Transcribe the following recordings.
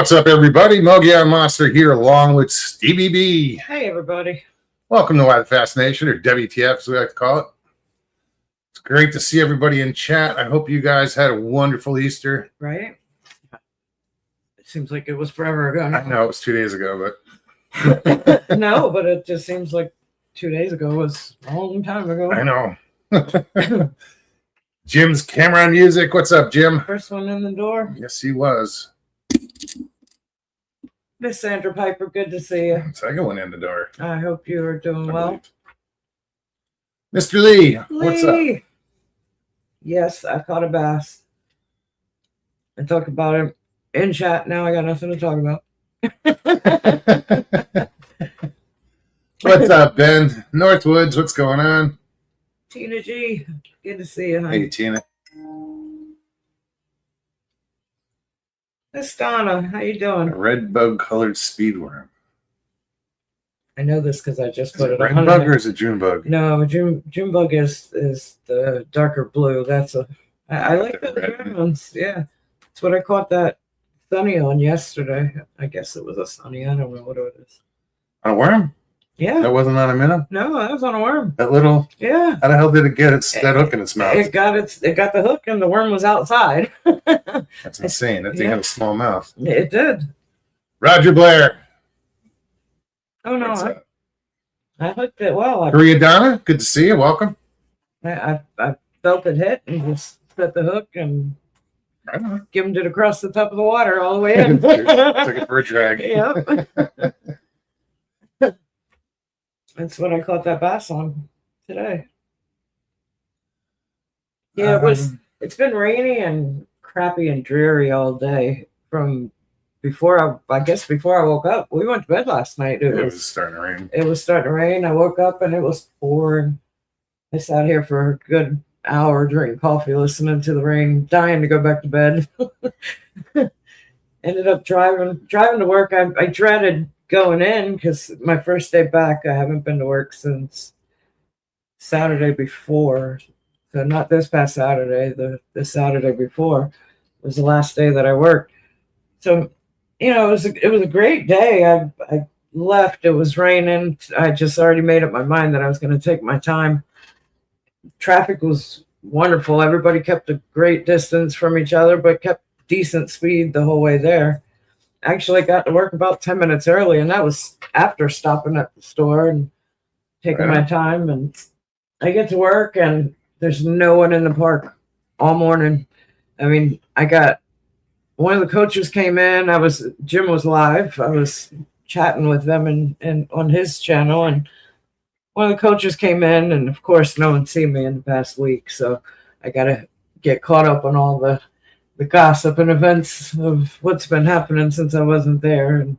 What's up, everybody? Mogi Monster here, along with Stevie B. Hey, everybody. Welcome to Why the Fascination, or WTF, as we like to call it. It's great to see everybody in chat. I hope you guys had a wonderful Easter. Right? It seems like it was forever ago now. I know it was 2 days ago, but no, but it just seems like 2 days ago was a long time ago. I know. Jim's Camera and Music. What's up, Jim? First one in the door. Yes, he was. Miss Sandra Piper, good to see you. Second one in the door. I hope you are doing well. Mr. Lee, what's up? Yes, I caught a bass. I talked about him in chat. Now I got nothing to talk about. What's up, Ben? Northwoods, what's going on? Tina G, good to see you, honey. Hey, Tina. Miss Donna, how you doing? A red bug colored speedworm. I know this because I just put it Red on. bug or is it June bug? No, June bug is the darker blue. That's I like the red ones. Yeah, that's what I caught that sunny on yesterday. I guess it was a sunny. I don't know what it is. On a worm? Yeah. That wasn't on a minnow? No, that was on a worm. That little? Yeah. How the hell did it get that hook in its mouth? It got the hook and the worm was outside. That's insane. That thing had a small mouth. It did. Roger Blair. Oh no, I hooked it well. Korea Donna, good to see you. Welcome. I felt it hit and just set the hook and skimmed it across the top of the water all the way in. Took it for a drag. Yep. That's what I caught that bass on today. Yeah, it's been rainy and crappy and dreary all day from before I woke up. We went to bed last night. It was starting to rain. It was starting to rain. I woke up and it was pouring. I sat here for a good hour drinking coffee, listening to the rain, dying to go back to bed. Ended up driving to work. I dreaded going in because my first day back, I haven't been to work since Saturday before. So not this past Saturday, the Saturday before was the last day that I worked. So, it was a great day. I left. It was raining. I just already made up my mind that I was going to take my time. Traffic was wonderful. Everybody kept a great distance from each other, but kept decent speed the whole way there. Actually got to work about 10 minutes early, and that was after stopping at the store and taking my time. And I get to work, and there's no one in the park all morning. I mean, I got one of the coaches came in. Jim was live. I was chatting with them and on his channel, and one of the coaches came in, and of course, no one's seen me in the past week, so I got to get caught up on all the gossip and events of what's been happening since I wasn't there. And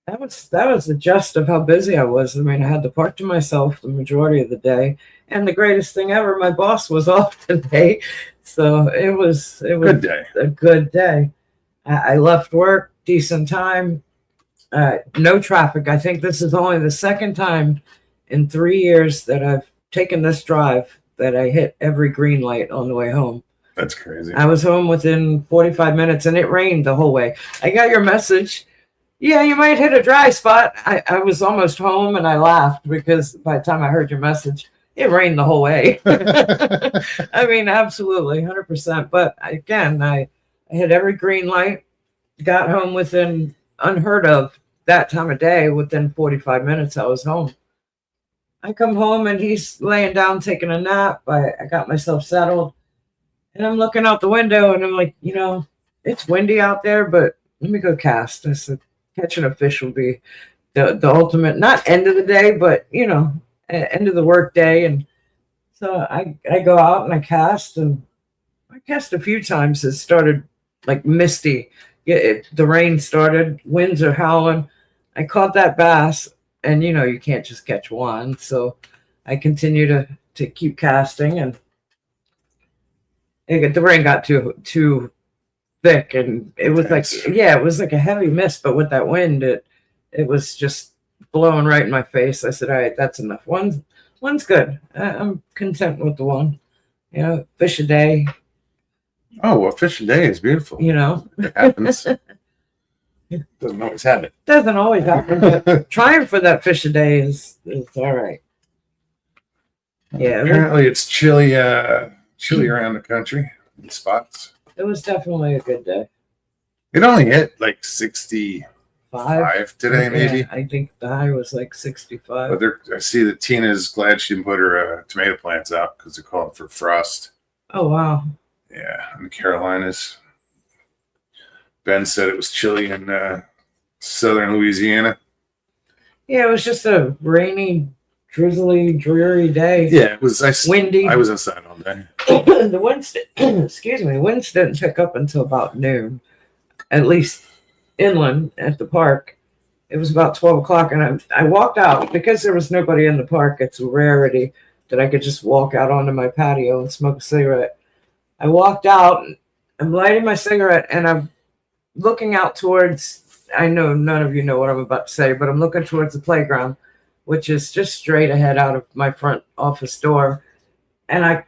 that was the gist of how busy I was. I mean, I had the park to myself the majority of the day, and the greatest thing ever, my boss was off today, so it was good day. A good day. I left work decent time, no traffic. I think this is only the second time in 3 years that I've taken this drive that I hit every green light on the way home. That's crazy. I was home within 45 minutes, and it rained the whole way. I got your message. Yeah, you might hit a dry spot. I was almost home, and I laughed because by the time I heard your message, it rained the whole way. I mean, absolutely, 100%. But again, I hit every green light, got home within, unheard of that time of day, within 45 minutes I was home. I come home, and he's laying down taking a nap. I got myself settled. And I'm looking out the window, and I'm like, it's windy out there, but let me go cast. I said, catching a fish will be the ultimate, not end of the day, but, end of the work day. And so I go out and I cast, and I cast a few times. It started like misty. The rain started, winds are howling. I caught that bass, and, you can't just catch one. So I continue to keep casting, and the rain got too thick, and it was it was like a heavy mist, but with that wind, it was just blowing right in my face. I said, all right, that's enough. One's good. I'm content with the one. Fish a day. Oh, well, fish a day is beautiful. It happens. Doesn't always happen. Doesn't always happen, but trying for that fish a day is all right. Yeah, Apparently it's chilly around the country in spots. it was definitely a good day. It only hit like 65 today, maybe. Yeah, I think the high was like 65. But I see that Tina's glad she didn't put her tomato plants out because they're calling for frost. Oh wow. Yeah, in the Carolinas. Ben said it was chilly in southern Louisiana. Yeah, it was just a rainy, drizzly, dreary day. Yeah, it was. Windy. I was inside all day. The winds, excuse me, winds didn't pick up until about noon, at least inland at the park. It was about 12 o'clock, and I walked out because there was nobody in the park. It's a rarity that I could just walk out onto my patio and smoke a cigarette. I walked out, and I'm lighting my cigarette, and I'm looking out towards, I know none of you know what I'm about to say, but I'm looking towards the playground, which is just straight ahead out of my front office door. And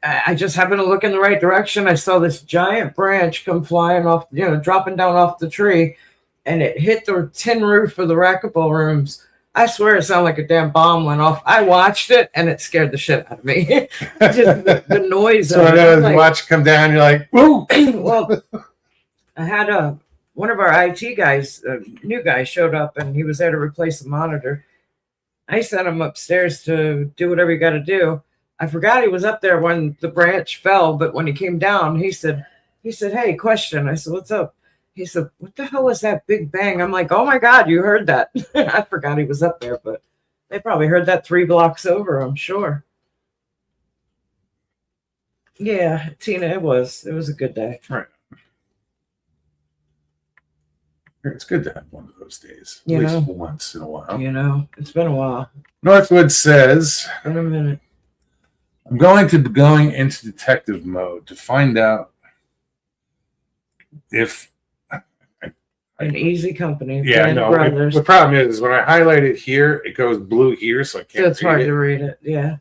I just happened to look in the right direction. I saw this giant branch come flying off, dropping down off the tree, and it hit the tin roof of the racquetball rooms. I swear it sounded like a damn bomb went off. I watched it, and it scared the shit out of me. Just the noise. So I watch it come down, you're like, woo! Well, I had one of our IT guys, a new guy, showed up, and he was there to replace the monitor. I sent him upstairs to do whatever you got to do. I forgot he was up there when the branch fell, but when he came down, he said, "Hey, question." I said, "What's up?" He said, "What the hell was that big bang?" I'm like, "Oh my God, you heard that." I forgot he was up there, but they probably heard that 3 blocks over, I'm sure. Yeah, Tina, it was a good day. Right. It's good to have one of those days, at You least know. once in a while. It's been a while. Northwood says, In a minute. I'm going to be going into detective mode to find out if An easy company. yeah, Band no. Brothers. The problem is when I highlight it here, it goes blue here, so I can't. So it's hard read to it. read it. Yeah.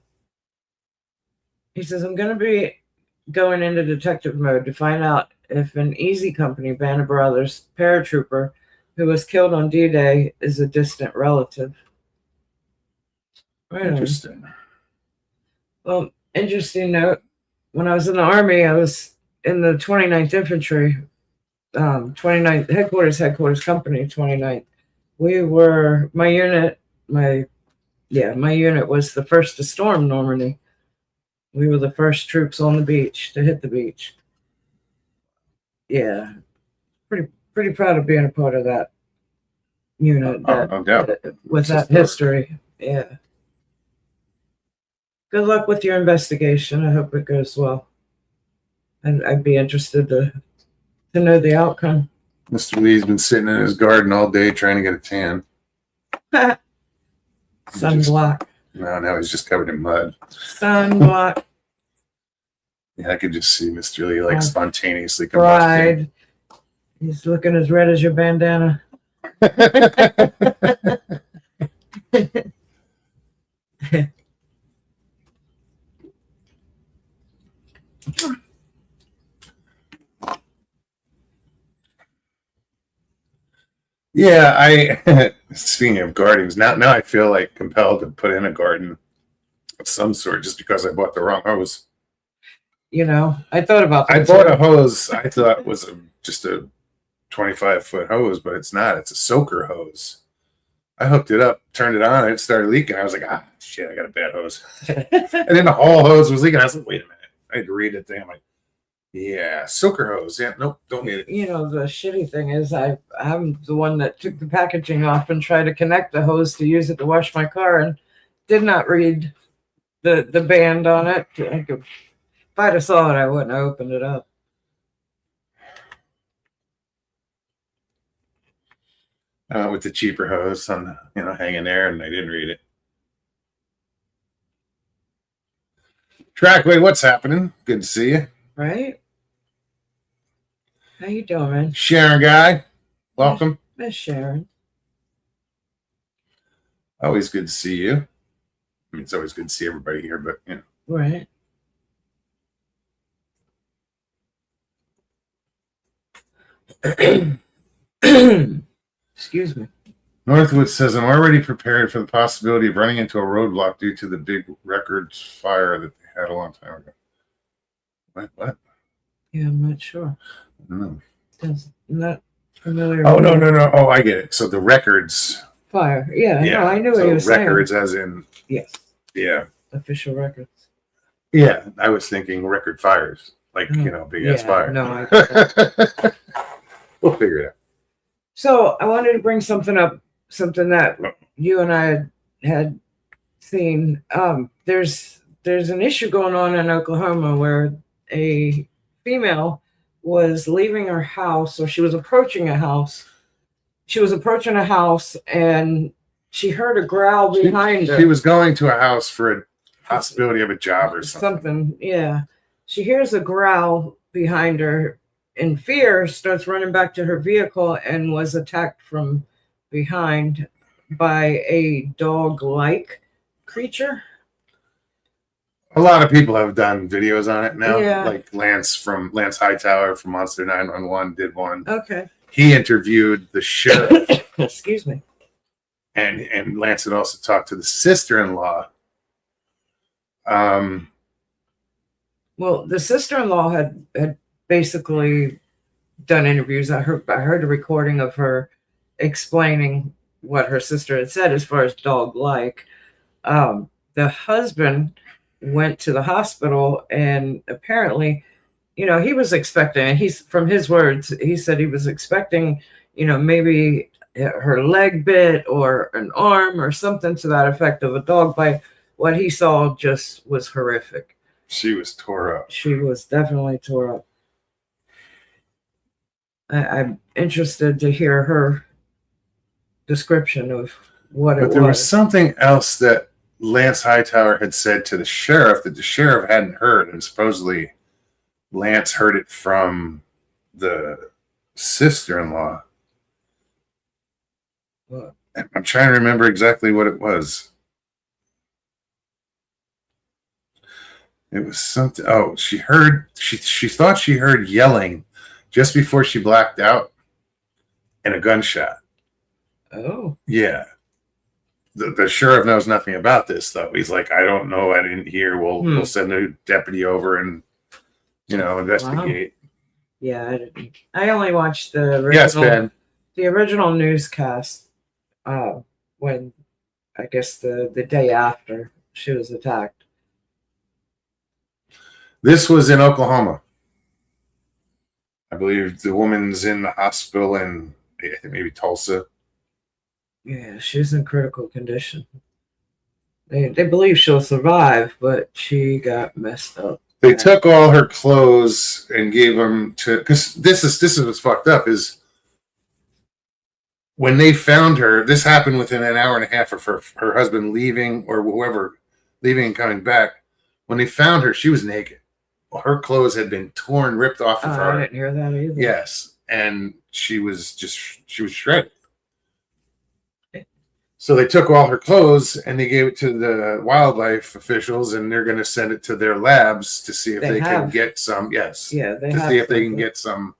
He says, I'm going to be going into detective mode to find out if an easy company, Band of Brothers paratrooper who was killed on D-Day is a distant relative. Right on. Interesting. Well, interesting note. When I was in the Army, I was in the 29th Infantry, 29th headquarters company, 29th. We were, my unit was the first to storm Normandy. We were the first troops on the beach to hit the beach. Yeah. Pretty proud of being a part of that unit No doubt. with It's that historic. history. Yeah. Good luck with your investigation. I hope it goes well. And I'd be interested to know the outcome. Mr. Lee's been sitting in his garden all day trying to get a tan. Sunblock. Now he's just covered in mud. Sunblock. Yeah, I could just see Mr. Lee like Oh. spontaneously combusting. Pride. He's looking as red as your bandana. Yeah, I speaking of gardens, now I feel like compelled to put in a garden of some sort just because I bought the wrong hose. I thought about that. I bought a hose I thought was just a 25-foot hose, but it's not. It's a soaker hose. I hooked it up, turned it on, and it started leaking. I was like, shit, I got a bad hose. And then the whole hose was leaking. I was like, wait a minute. I had to read it. I'm like, yeah, soaker hose. Yeah, nope, don't need it. The shitty thing is I'm the one that took the packaging off and tried to connect the hose to use it to wash my car and did not read the band on it. If I'd have saw it, I wouldn't have opened it up. With the cheaper hose on, hanging there, and I didn't read it. Trackway, what's happening? Good to see you. Right? How you doing, man? Sharon guy, welcome. Miss Sharon. Always good to see you. I mean, it's always good to see everybody here, but Right. Excuse me. Northwood says, I'm already prepared for the possibility of running into a roadblock due to the big records fire that they had a long time ago. What? Yeah, I'm not sure. I don't know. I'm not familiar. Oh, no. Oh, I get it. So the records. Fire. Yeah, no, I knew so what you were records saying. as in, Yes, yeah. official records. Yeah, I was thinking record fires. Like, big ass fire. No, We'll figure it out. So I wanted to bring something up, something that you and I had seen. There's an issue going on in Oklahoma where a female was leaving her house, or she was approaching a house. She was approaching a house, and she heard a growl behind her. She was going to a house for a possibility of a job or something. Yeah. She hears a growl behind her. In fear, starts running back to her vehicle and was attacked from behind by a dog-like creature. A lot of people have done videos on it now. Yeah. Like Lance Hightower from Monster 911 did one. Okay. He interviewed the sheriff. Excuse me. And Lance had also talked to the sister-in-law. Well, the sister-in-law had basically done interviews. I heard a recording of her explaining what her sister had said as far as dog-like. The husband went to the hospital, and apparently, he was expecting, from his words, he said he was expecting, maybe her leg bit or an arm or something to that effect of a dog bite. What he saw just was horrific. She was tore up. She was definitely tore up. I'm interested to hear her description of what it was. But there was something else that Lance Hightower had said to the sheriff that the sheriff hadn't heard, and supposedly Lance heard it from the sister-in-law. What? I'm trying to remember exactly what it was. It was something. Oh, she thought she heard yelling just before she blacked out and a gunshot. Oh. Yeah. The sheriff knows nothing about this, though. He's like, I don't know. I didn't hear. We'll send a deputy over and, investigate. Wow. Yeah, I didn't. I only watched the original, Yes, Ben. The original newscast when, I guess, the day after she was attacked. This was in Oklahoma. I believe the woman's in the hospital in, I think, maybe Tulsa. Yeah, she's in critical condition. They believe she'll survive, but she got messed up. They took all her clothes and gave them to, because this is what's fucked up, is when they found her, this happened within an hour and a half of her husband leaving, or whoever leaving and coming back. When they found her, she was naked. Her clothes had been torn, ripped off of her. I didn't hear that either. Yes, and she was shredded. So they took all her clothes and they gave it to the wildlife officials, and they're going to send it to their labs to see if they can get some. Yes. Yeah, they to have see if they can get some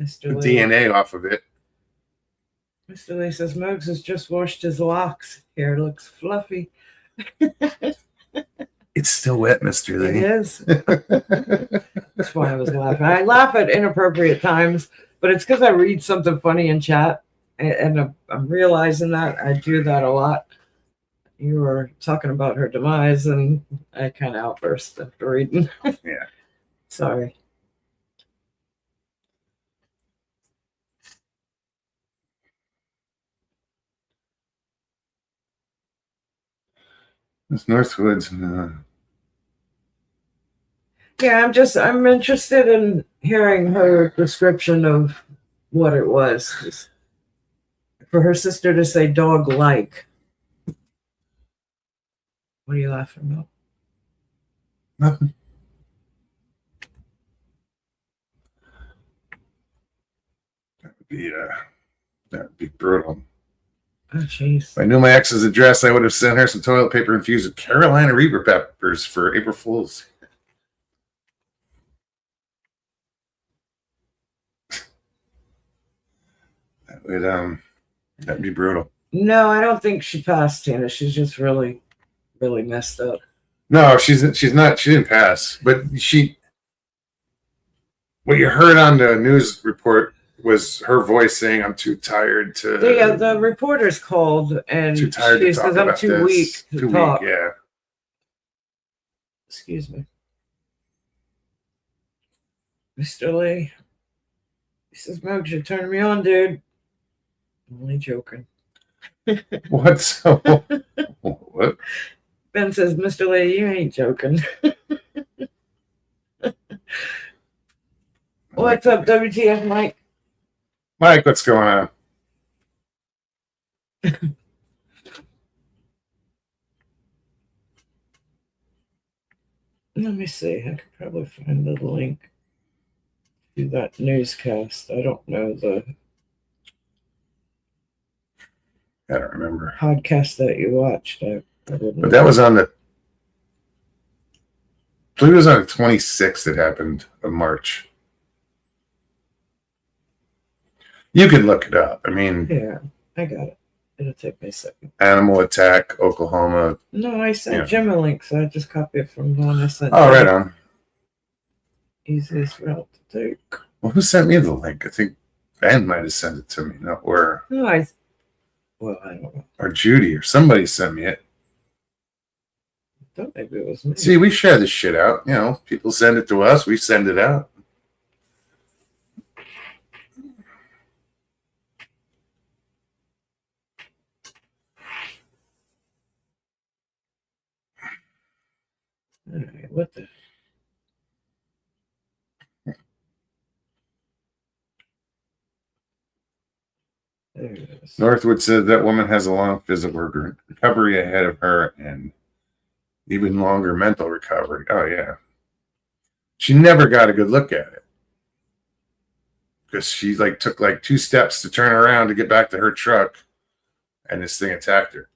Mr. Lee. DNA off of it. Mr. Lee says Muggs has just washed his locks. Hair looks fluffy. It's still wet, Mr. Lee. It is. That's why I was laughing. I laugh at inappropriate times, but it's because I read something funny in chat, and I'm realizing that I do that a lot. You were talking about her demise, and I kind of outburst after reading. Yeah. Sorry. It's Northwoods. Yeah, I'm interested in hearing her description of what it was. For her sister to say dog-like. What are you laughing about? Nothing. That would be brutal. Oh, jeez. If I knew my ex's address, I would have sent her some toilet paper infused with Carolina Reaper peppers for April Fools. That That'd be brutal. No, I don't think she passed, Tina. She's just really, really messed up. No, she's not. She didn't pass, but what you heard on the news report was her voice saying, "I'm too tired to." The reporters called and Too tired she to talk says, "I'm about too this. weak to Too talk." weak, yeah. Excuse me, Mr. Lee. He says, "Mugs, you're turning me on, dude." I'm only joking. What's what? Ben says, "Mr. Lee, you ain't joking." What's up, WTF, Mike? Mike, what's going on? Let me see. I could probably find the link to that newscast. I don't know the I don't remember. podcast that you watched. But that was on the. I believe it was on the 26th. It happened of March. You can look it up. I mean, Yeah, I got it. It'll take me a second. animal attack, Oklahoma. No, I sent Yeah. Jim a link, so I just copied it from the one I sent. Oh, Jim. right on. Easiest route to take. Well, who sent me the link? I think Ben might have sent it to me, or No, I don't know. or Judy or somebody sent me it. I thought maybe it was me. See, we share this shit out. You know, people send it to us. We send it out. All right, what the? There it is. Northwood said that woman has a long physical recovery ahead of her and even longer mental recovery. Oh, yeah. She never got a good look at it because she took 2 steps to turn around to get back to her truck, and this thing attacked her.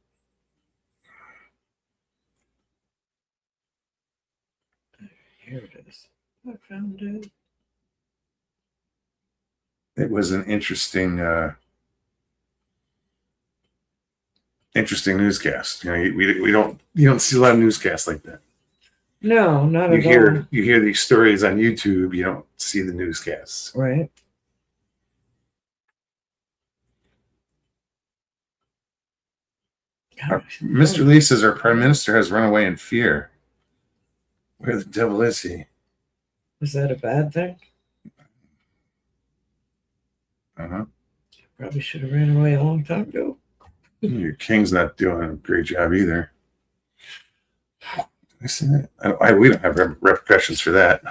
Here it is. I found it. It was an interesting newscast. You know, you don't see a lot of newscasts like that. No, not at all. You hear these stories on YouTube. You don't see the newscasts. Right. Mr. Lee says our prime minister has run away in fear. Where the devil is he? Is that a bad thing? Uh-huh. Probably should have ran away a long time ago. Your king's not doing a great job either. Did I see that? We don't have repercussions for that.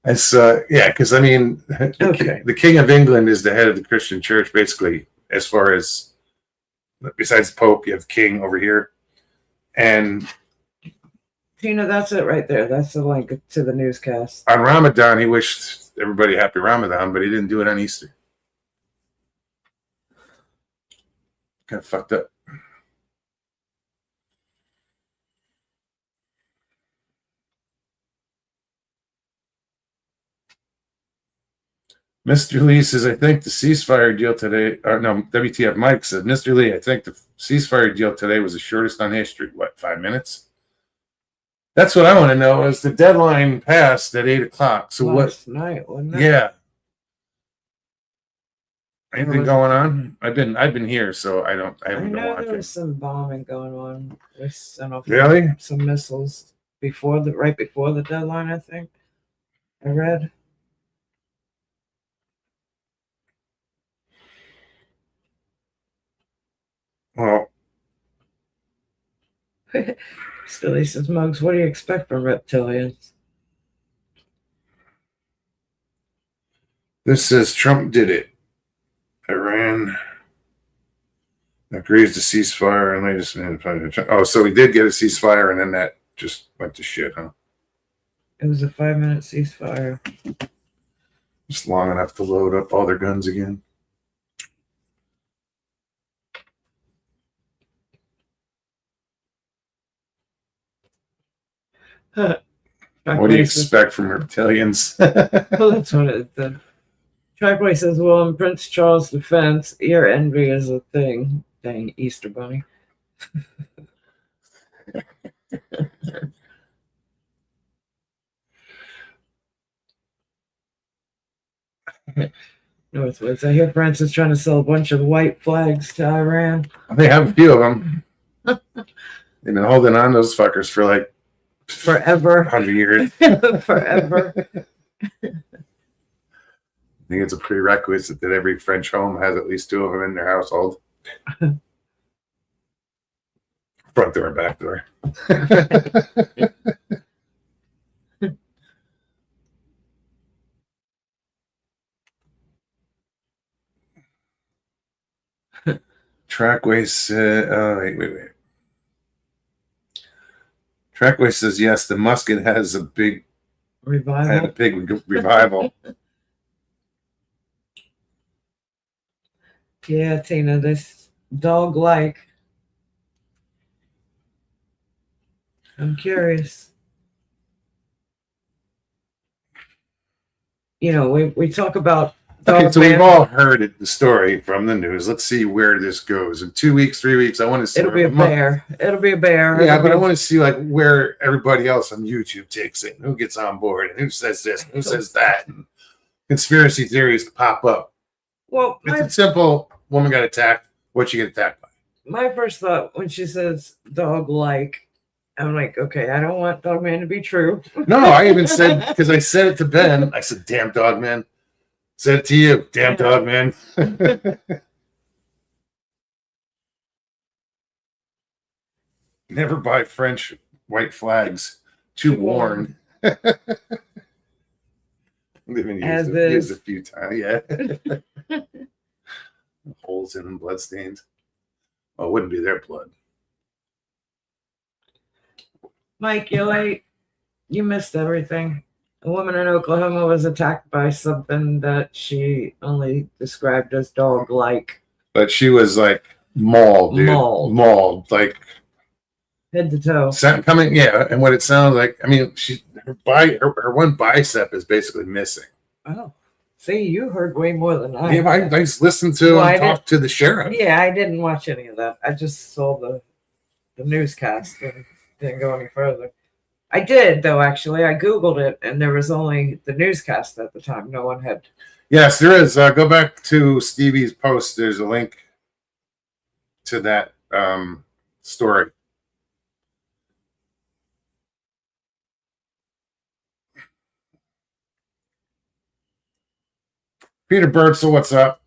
It's because I mean, Okay. the King of England is the head of the Christian Church, basically, as far as besides the Pope, you have the King over here, and Tina, that's it right there. That's the link to the newscast. on Ramadan, he wished everybody happy Ramadan, but he didn't do it on Easter. Kind of fucked up. Mr. Lee says, I think the ceasefire deal today, no, WTF Mike said, Mr. Lee, I think the ceasefire deal today was the shortest on history. What, 5 minutes? That's what I want to know is the deadline passed at 8 o'clock. So Last night, wasn't it? Yeah. Anything going on? I've been here, so I haven't been know there watching. was some bombing going on. They sent off Really? some missiles right before the deadline, I think. I read. Well, Still, he says, Mugs, what do you expect from reptilians? this says Trump did it. Iran agrees to ceasefire and latest minute. Oh, so we did get a ceasefire, and then that just went to shit, huh? It was a 5-minute ceasefire. Just long enough to load up all their guns again. What do you expect from reptilians? Well, that's what the Trackway says, well, in Prince Charles' defense, ear envy is a thing. Dang, Easter Bunny. Northwoods. I hear France is trying to sell a bunch of white flags to Iran. They have a few of them. They've been holding on to those fuckers for like Forever. 100 years. Forever. I think it's a prerequisite that every French home has at least 2 of them in their household. Front door and back door. Trackway said, oh, wait. Trackway says, yes, the musket has a big revival. Yeah, Tina, this dog like. I'm curious. You know, we talk about Okay, so we've all heard the story from the news. Let's see where this goes. In 2 weeks, 3 weeks, I want to see. It'll be a bear. It'll be a bear. Yeah, but I want to see like where everybody else on YouTube takes it, and who gets on board, and who says this, and who says that, and conspiracy theories pop up. Well, It's a simple woman got attacked. What'd she get attacked by? my first thought when she says dog like, I'm like, okay, I don't want dog man to be true. No, I even said, because I said it to Ben, I said, damn dog man. Said it to you, damn dog man. Never buy French white flags. Too worn. They've been used a few times, yeah. Holes in them, blood stains. Well, it wouldn't be their blood. Mike, you're late. You missed everything. A woman in Oklahoma was attacked by something that she only described as dog-like. But she was like mauled, dude. Mauled, like head to toe. Coming, yeah. And what it sounds like, I mean, her one bicep is basically missing. Oh, see, you heard way more than I. Yeah, I just listened to and talked to the sheriff. Yeah, I didn't watch any of that. I just saw the newscast and didn't go any further. I did, though, actually. I Googled it, and there was only the newscast at the time. No one had. Yes, there is. Go back to Stevie's post. There's a link to that story. Peter Birdsell, what's up?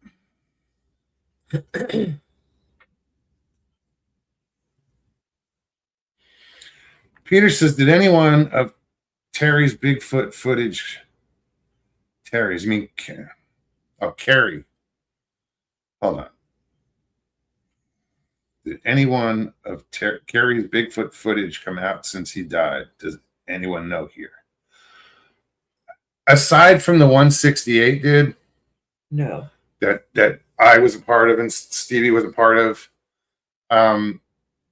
Peter says, did anyone of Terry's Bigfoot footage, Carrie. Hold on. Did anyone of Carrie's Bigfoot footage come out since he died? Does anyone know here? Aside from the 168, dude. No. That I was a part of and Stevie was a part of.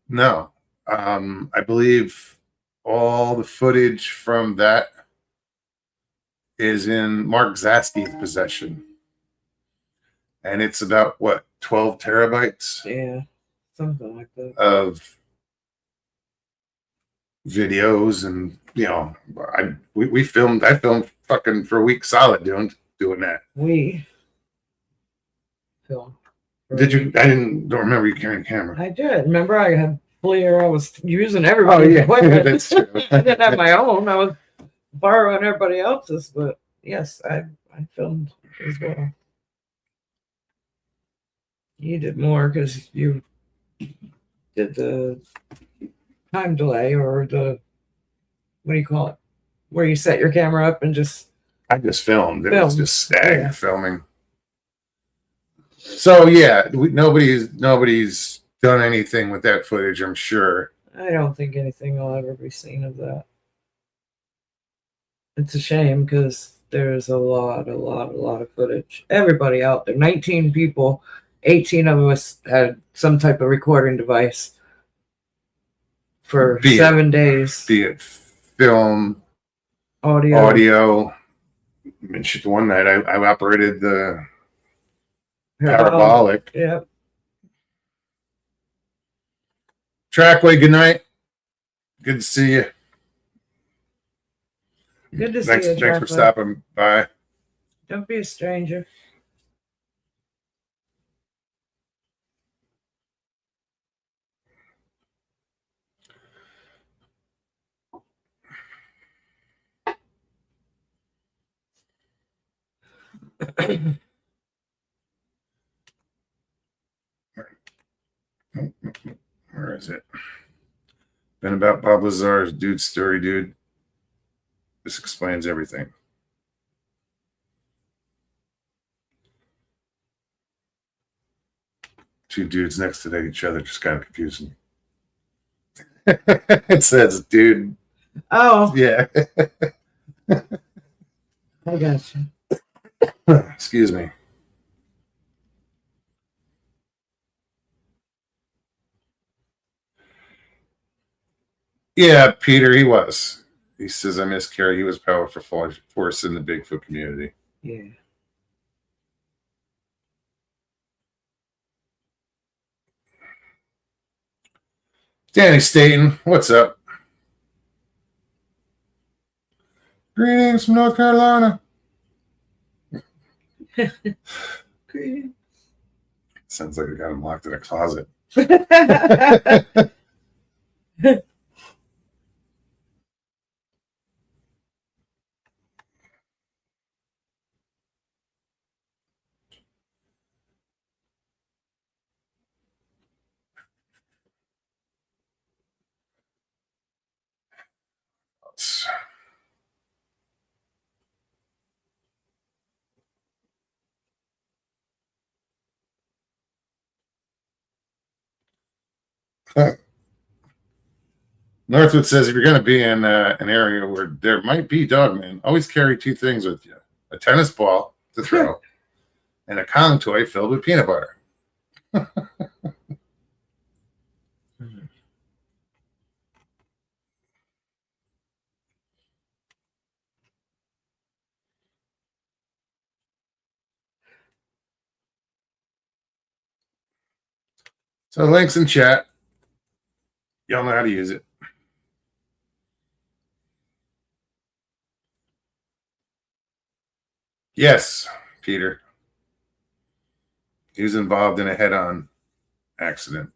No. I believe all the footage from that is in Mark Zasky's possession. And it's about, what, 12 terabytes? Yeah, something like that. Of videos and, you know, I filmed fucking for a week solid doing that. We filmed. Did you? I don't remember you carrying a camera. I did. Remember, I had Fleer. I was using everybody's equipment. That's true. I didn't have my own. I was borrowing everybody else's. But yes, I filmed as well. You did more because you did the time delay or the, what do you call it? Where you set your camera up and just. I just filmed. It was just stag filming. So yeah, nobody's done anything with that footage, I'm sure. I don't think anything will ever be seen of that. It's a shame because there's a lot of footage. Everybody out there, 19 people, 18 of us had some type of recording device for 7 days. Be it film, audio, mean, shit, one night I operated the parabolic. Yep. Trackway, good night. Good to see you. Good to Thanks, see you. thanks for Trackway. stopping by. Don't be a stranger. Where is it? Been about Bob Lazar's dude story, dude. This explains everything. Two dudes next to each other, just kind of confusing. It says, dude. Oh, Yeah. I got you. Excuse me. Yeah, Peter, he was. He says, I miss Kerry. He was powerful force in the Bigfoot community. Yeah. Danny Staten, what's up? Greetings from North Carolina. Great. Sounds like I got him locked in a closet. Northwood says if you're going to be in an area where there might be dogmen, always carry two things with you: a tennis ball to throw and a Kong toy filled with peanut butter. So links in chat. Y'all know how to use it. Yes, Peter. He was involved in a head-on accident.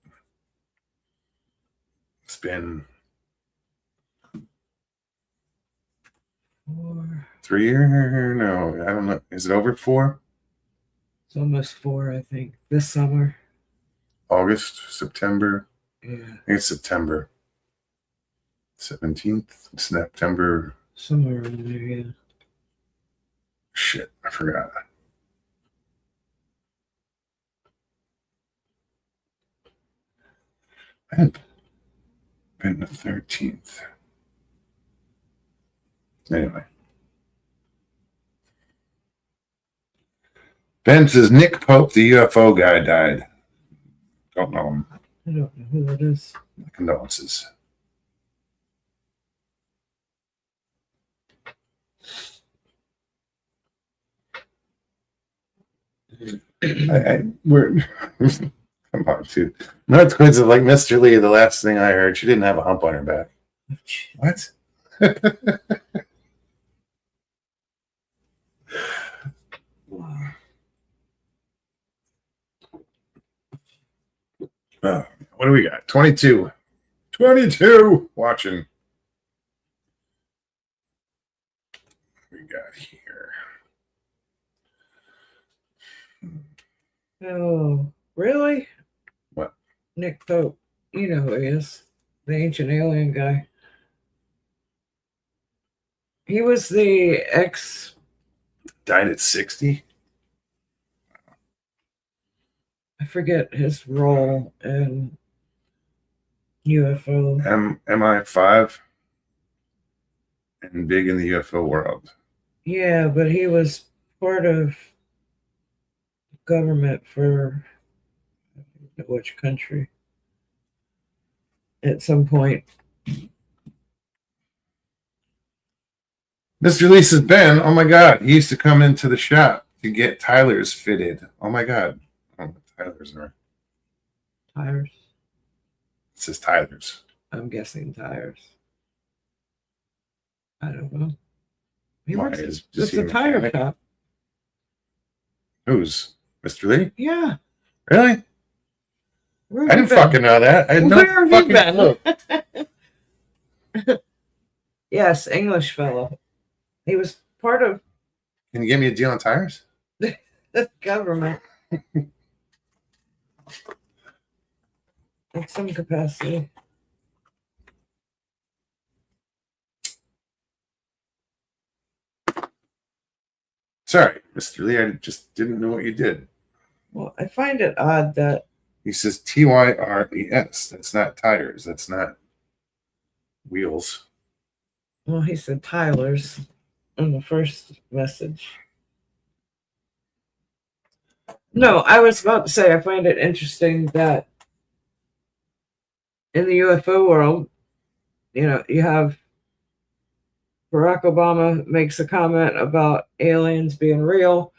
It's been 3 years. No, I don't know. Is it over 4? It's almost 4, I think, this summer. August, September. Yeah. I think it's September 17th. September. Somewhere around there, yeah. Shit, I forgot. I had been the 13th. Anyway. Ben says Nick Pope, the UFO guy, died. Don't know him. I don't know who that is. Condolences. We're come on, dude. North Queens like Mr. Lee. The last thing I heard, she didn't have a hump on her back. What? Wow. What do we got? 22. 22 watching. What we got here? Oh, really? What? Nick Pope. You know who he is. The ancient alien guy. He was the ex. Died at 60? I forget his role in UFO. MI5 and big in the UFO world. Yeah, but he was part of government for I don't know which country at some point. Mr. Lee says, Ben, oh my God, he used to come into the shop to get Tyler's fitted. Oh my God. Oh, Tyler's are. Tires. It says Tyler's. I'm guessing tires. I don't know. He Why works is at just it's a tire mechanic? shop. Who's Mr. Lee? Yeah. Really? Where I have didn't you been? fucking know that. I had no Where have you fucking been? clue. Yes, English fellow. He was part of Can you give me a deal on tires? the government in some capacity. Sorry, Mr. Lee, I just didn't know what you did. Well, I find it odd that He says Tyres. That's not tires. That's not wheels. well, he said Tyler's in the first message. No, I was about to say I find it interesting that in the UFO world, you have Barack Obama makes a comment about aliens being real.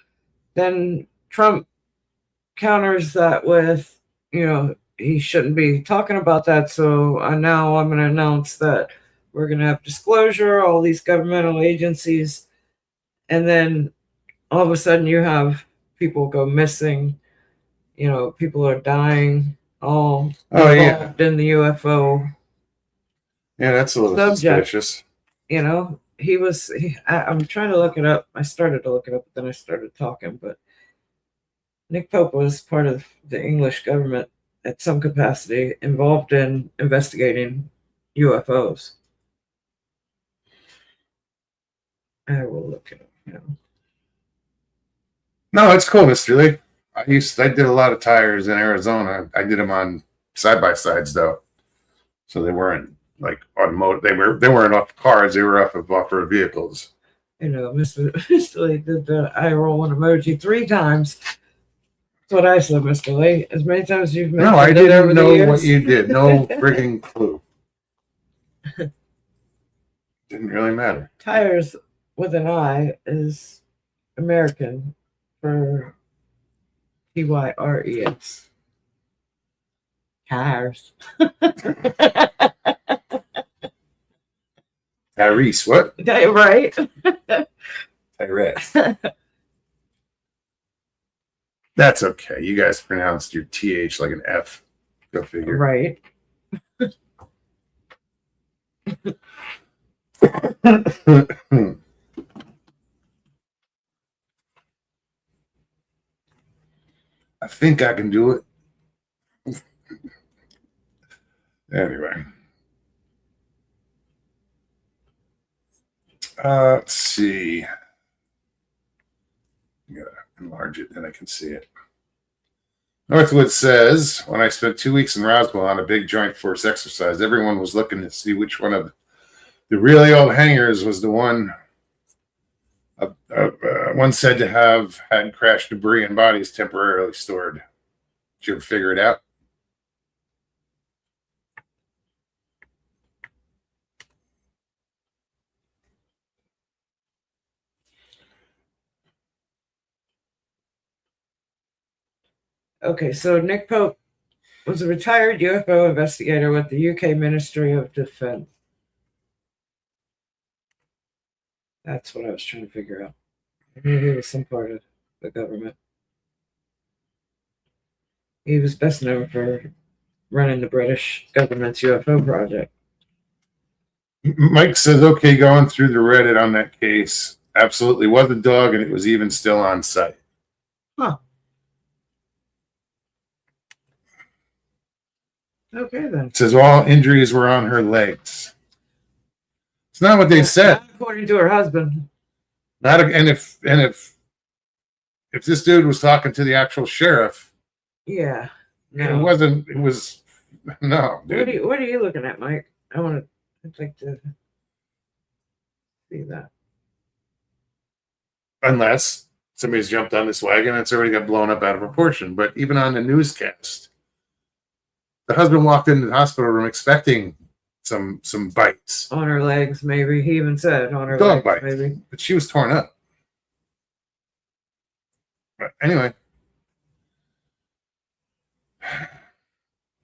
Then Trump counters that with, he shouldn't be talking about that. So now I'm going to announce that we're going to have disclosure, all these governmental agencies. And then all of a sudden you have people go missing. People are dying, all involved in the UFO. Yeah, that's a little subject. suspicious. I'm trying to look it up. I started to look it up, but then I started talking. But Nick Pope was part of the English government at some capacity involved in investigating UFOs. I will look it up. No, it's cool, Mr. Lee. I did a lot of tires in Arizona. I did them on side by sides though, so they weren't like automotive. They weren't off cars. They were off of off-road vehicles. Mr. Lee did the eye rolling emoji 3 times. That's what I said, Mr. Lee. As many times as you've mentioned No, I it over didn't the know years. what you did. No frigging clue. Didn't really matter. Tires with an I is American for Tyres. Tires. Tyrese, what? Right? Tyrese. That's okay. You guys pronounced your TH like an F. Go figure. Right. I think I can do it. Anyway. Let's see. Yeah, enlarge it, then I can see it. Northwood says, when I spent 2 weeks in Roswell on a big joint force exercise, everyone was looking to see which one of the really old hangars was the one one said to have had crashed debris and bodies temporarily stored. Did you ever figure it out? Okay, so Nick Pope was a retired UFO investigator with the UK Ministry of Defense. That's what I was trying to figure out. Maybe he was some part of the government. He was best known for running the British government's UFO project. Mike says, okay, going through the Reddit on that case, absolutely was a dog, and it was even still on site. Huh. Okay, then. It says all injuries were on her legs. It's not what they said. Not according to her husband. And if this dude was talking to the actual sheriff, yeah, no. It was no. Dude. What are you looking at, Mike? I'd like to see that. Unless somebody's jumped on this wagon and it's already got blown up out of proportion. But even on the newscast, the husband walked into the hospital room expecting some bites. On her legs, maybe. He even said on her Dog legs, bites. maybe. But she was torn up. But anyway,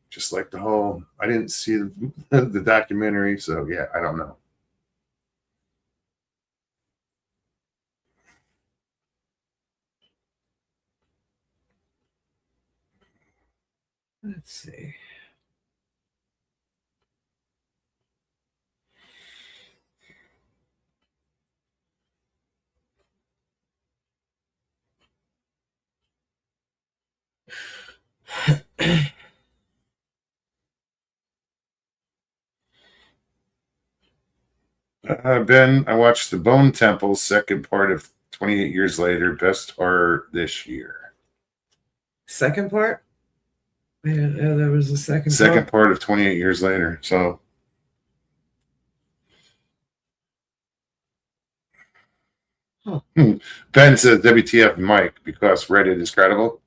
just like the whole, I didn't see the documentary, so yeah, I don't know. Let's see. Ben, I watched The Bone Temple, second part of 28 Years Later, best horror this year. Second part? Yeah, there was a Second part of 28 Years Later. So Ben says WTF Mike because Reddit is credible.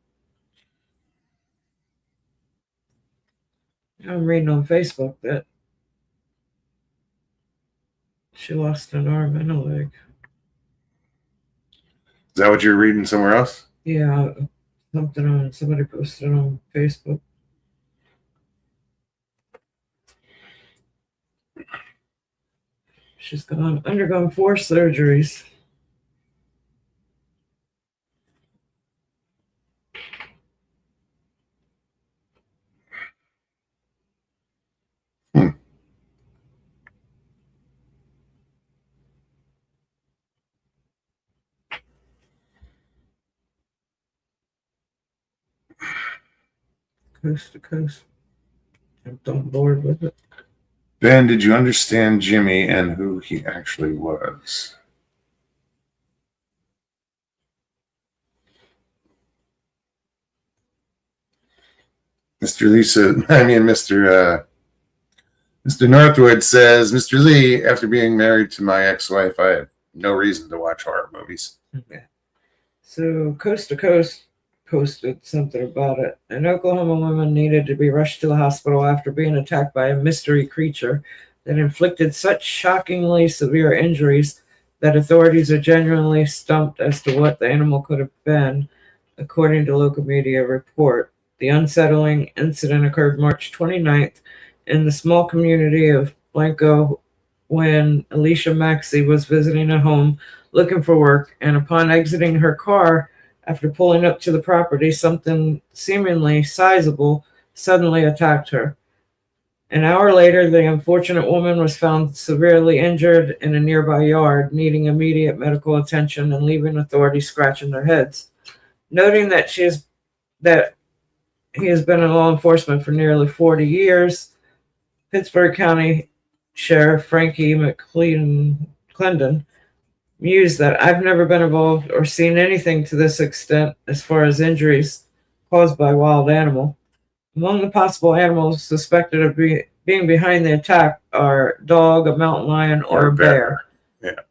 I'm reading on Facebook that she lost an arm and a leg. Is that what you're reading somewhere else? Yeah, somebody posted on Facebook. She's undergone 4 surgeries. Coast to coast. Jumped on board with it. Ben, did you understand Jimmy and who he actually was? Mr. Northwood says, Mr. Lee, after being married to my ex-wife, I have no reason to watch horror movies. Okay. So Coast to Coast posted something about it. An Oklahoma woman needed to be rushed to the hospital after being attacked by a mystery creature that inflicted such shockingly severe injuries that authorities are genuinely stumped as to what the animal could have been, according to local media report. The unsettling incident occurred March 29th in the small community of Blanco when Alicia Maxey was visiting a home looking for work, and upon exiting her car after pulling up to the property, something seemingly sizable suddenly attacked her. An hour later, the unfortunate woman was found severely injured in a nearby yard, needing immediate medical attention and leaving authorities scratching their heads. Noting that he has been in law enforcement for nearly 40 years, Pittsburgh County Sheriff Frankie McClendon mused that I've never been involved or seen anything to this extent as far as injuries caused by wild animal. Among the possible animals suspected of being behind the attack are a dog, a mountain lion, or a bear. Yeah.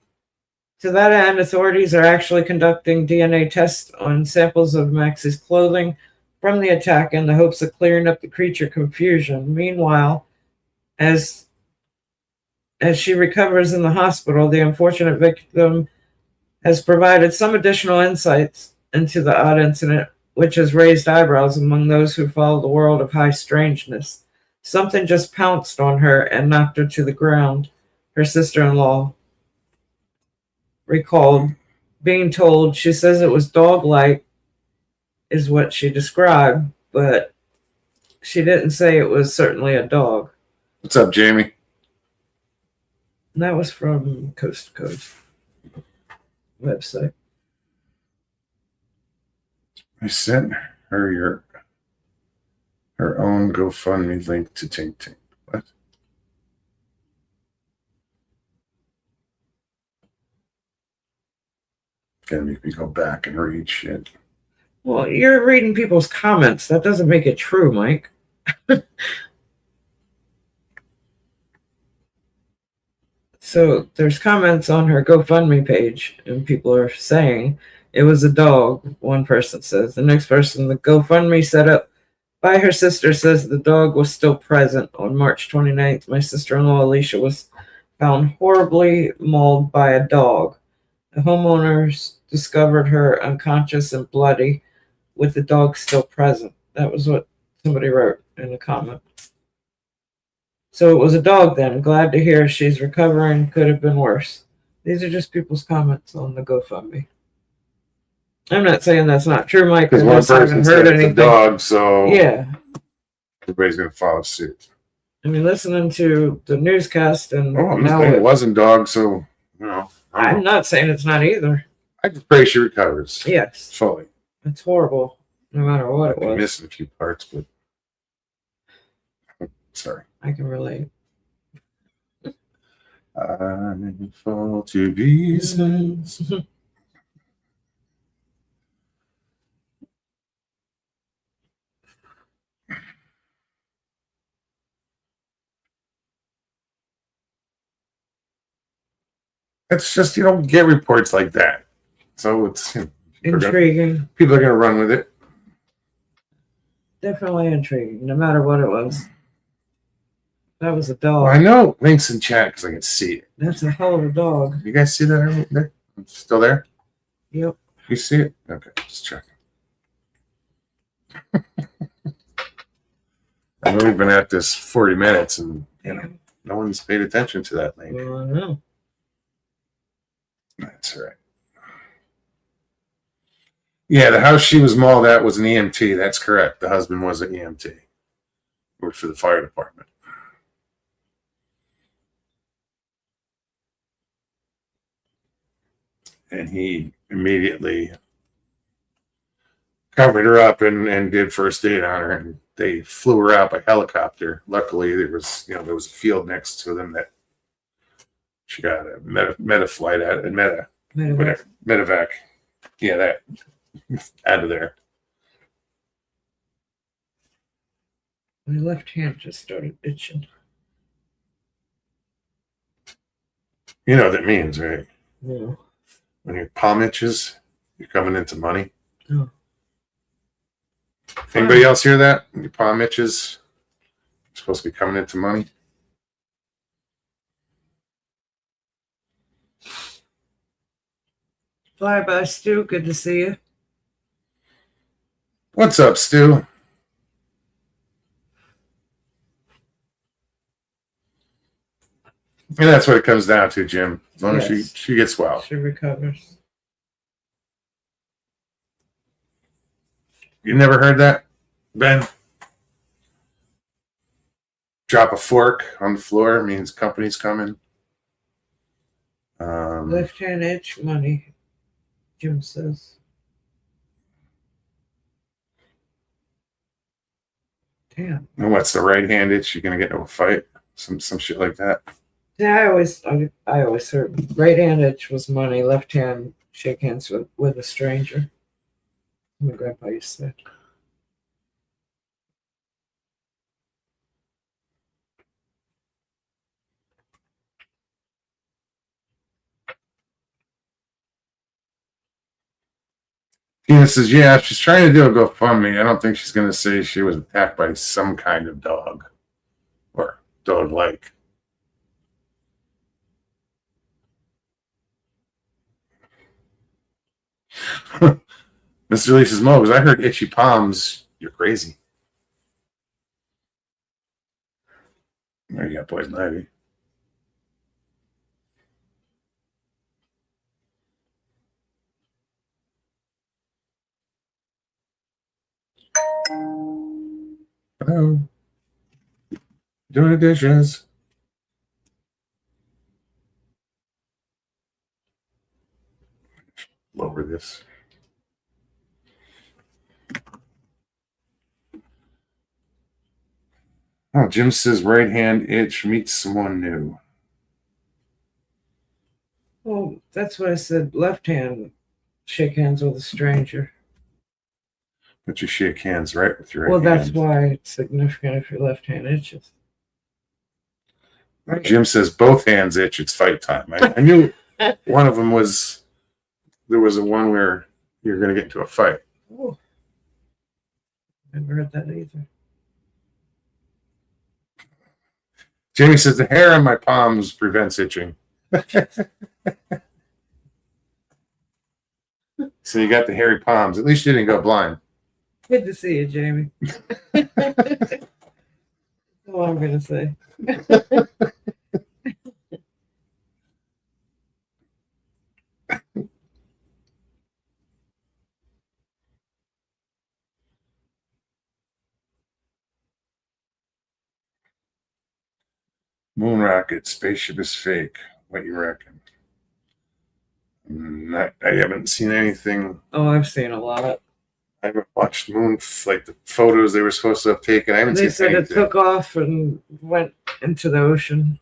To that end, authorities are actually conducting DNA tests on samples of Max's clothing from the attack in the hopes of clearing up the creature confusion. Meanwhile, as she recovers in the hospital, the unfortunate victim has provided some additional insights into the odd incident, which has raised eyebrows among those who follow the world of high strangeness. Something just pounced on her and knocked her to the ground, her sister-in-law recalled, being told. She says it was dog-like, is what she described, but she didn't say it was certainly a dog. What's up, Jamie? And that was from Coast to Coast website. I sent her her own GoFundMe link to Tink Tink. What? Gotta make me go back and read shit. Well, you're reading people's comments. That doesn't make it true, Mike. So there's comments on her GoFundMe page, and people are saying it was a dog, one person says. The next person, the GoFundMe set up By her sister says the dog was still present on March 29th. My sister-in-law Alicia was found horribly mauled by a dog. The homeowners discovered her unconscious and bloody with the dog still present. That was what somebody wrote in the comment. So it was a dog then. Glad to hear she's recovering. Could have been worse. These are just people's comments on the GoFundMe. I'm not saying that's not true, Mike. Because I one just haven't person said it's a dog, so Yeah. everybody's going to follow suit. I mean, listening to the newscast and Oh, I'm just now saying it wasn't dog, so, you know. I'm not saying it's not either. I just pray she recovers Yes, fully. it's horrible, no matter what it I'm was. missing a few parts, but sorry. I can relate. I fall to pieces. It's just, you don't get reports like that. So it's Intriguing. people are going to run with it. Definitely intriguing, no matter what it was. That was a dog. Well, I know links in chat because I can see it. That's a hell of a dog. You guys see that right there? It's still there? Yep. You see it? Okay, just checking. I know we've been at this 40 minutes and no one's paid attention to that link. Well, I know. That's all right. Yeah, the house she was mauled at was an EMT. That's correct. The husband was an EMT. Worked for the fire department. And he immediately covered her up and did first aid on her, and they flew her out by helicopter. Luckily, there was a field next to them that she got a meta flight at, and medevac. Yeah, that out of there. My left hand just started itching. You know what that means, right? Yeah. When your palm itches, you're coming into money. Oh. Anybody else hear that? When your palm itches, you're supposed to be coming into money. Fly by Stu, good to see you. What's up, Stu? And that's what it comes down to, Jim. As long as Yes. she gets well. She recovers. You never heard that, Ben? Drop a fork on the floor means company's coming. Left hand itch, money, Jim says. Damn. And what's the right hand itch? You're gonna get into a fight? Some shit like that. Yeah, I always heard right hand itch was money, left hand shake hands with a stranger. My grandpa used to say. Tina says, yeah, she's trying to do a GoFundMe. I don't think she's going to say she was attacked by some kind of dog or dog-like. Mr. Lee says, Mose, I heard itchy palms. You're crazy. There you got poison ivy. Hello. Doing the dishes. Lower this. Oh, Jim says right hand itch meets someone new. Well, that's what I said. Left hand shake hands with a stranger. But you shake hands right with your right Well, that's hand. why it's significant if your left hand itches. Right. Jim says both hands itch. It's fight time. I knew one of them was. There was a one where you're going to get into a fight. Oh. Never heard that either. Jamie says the hair on my palms prevents itching. So you got the hairy palms. At least you didn't go blind. Good to see you, Jamie. That's all I'm gonna say. Moon rocket, spaceship is fake. What you reckon? I haven't seen anything. Oh, I've seen a lot. I haven't watched moon, like the photos they were supposed to have taken. I haven't They seen said it anything. took off and went into the ocean.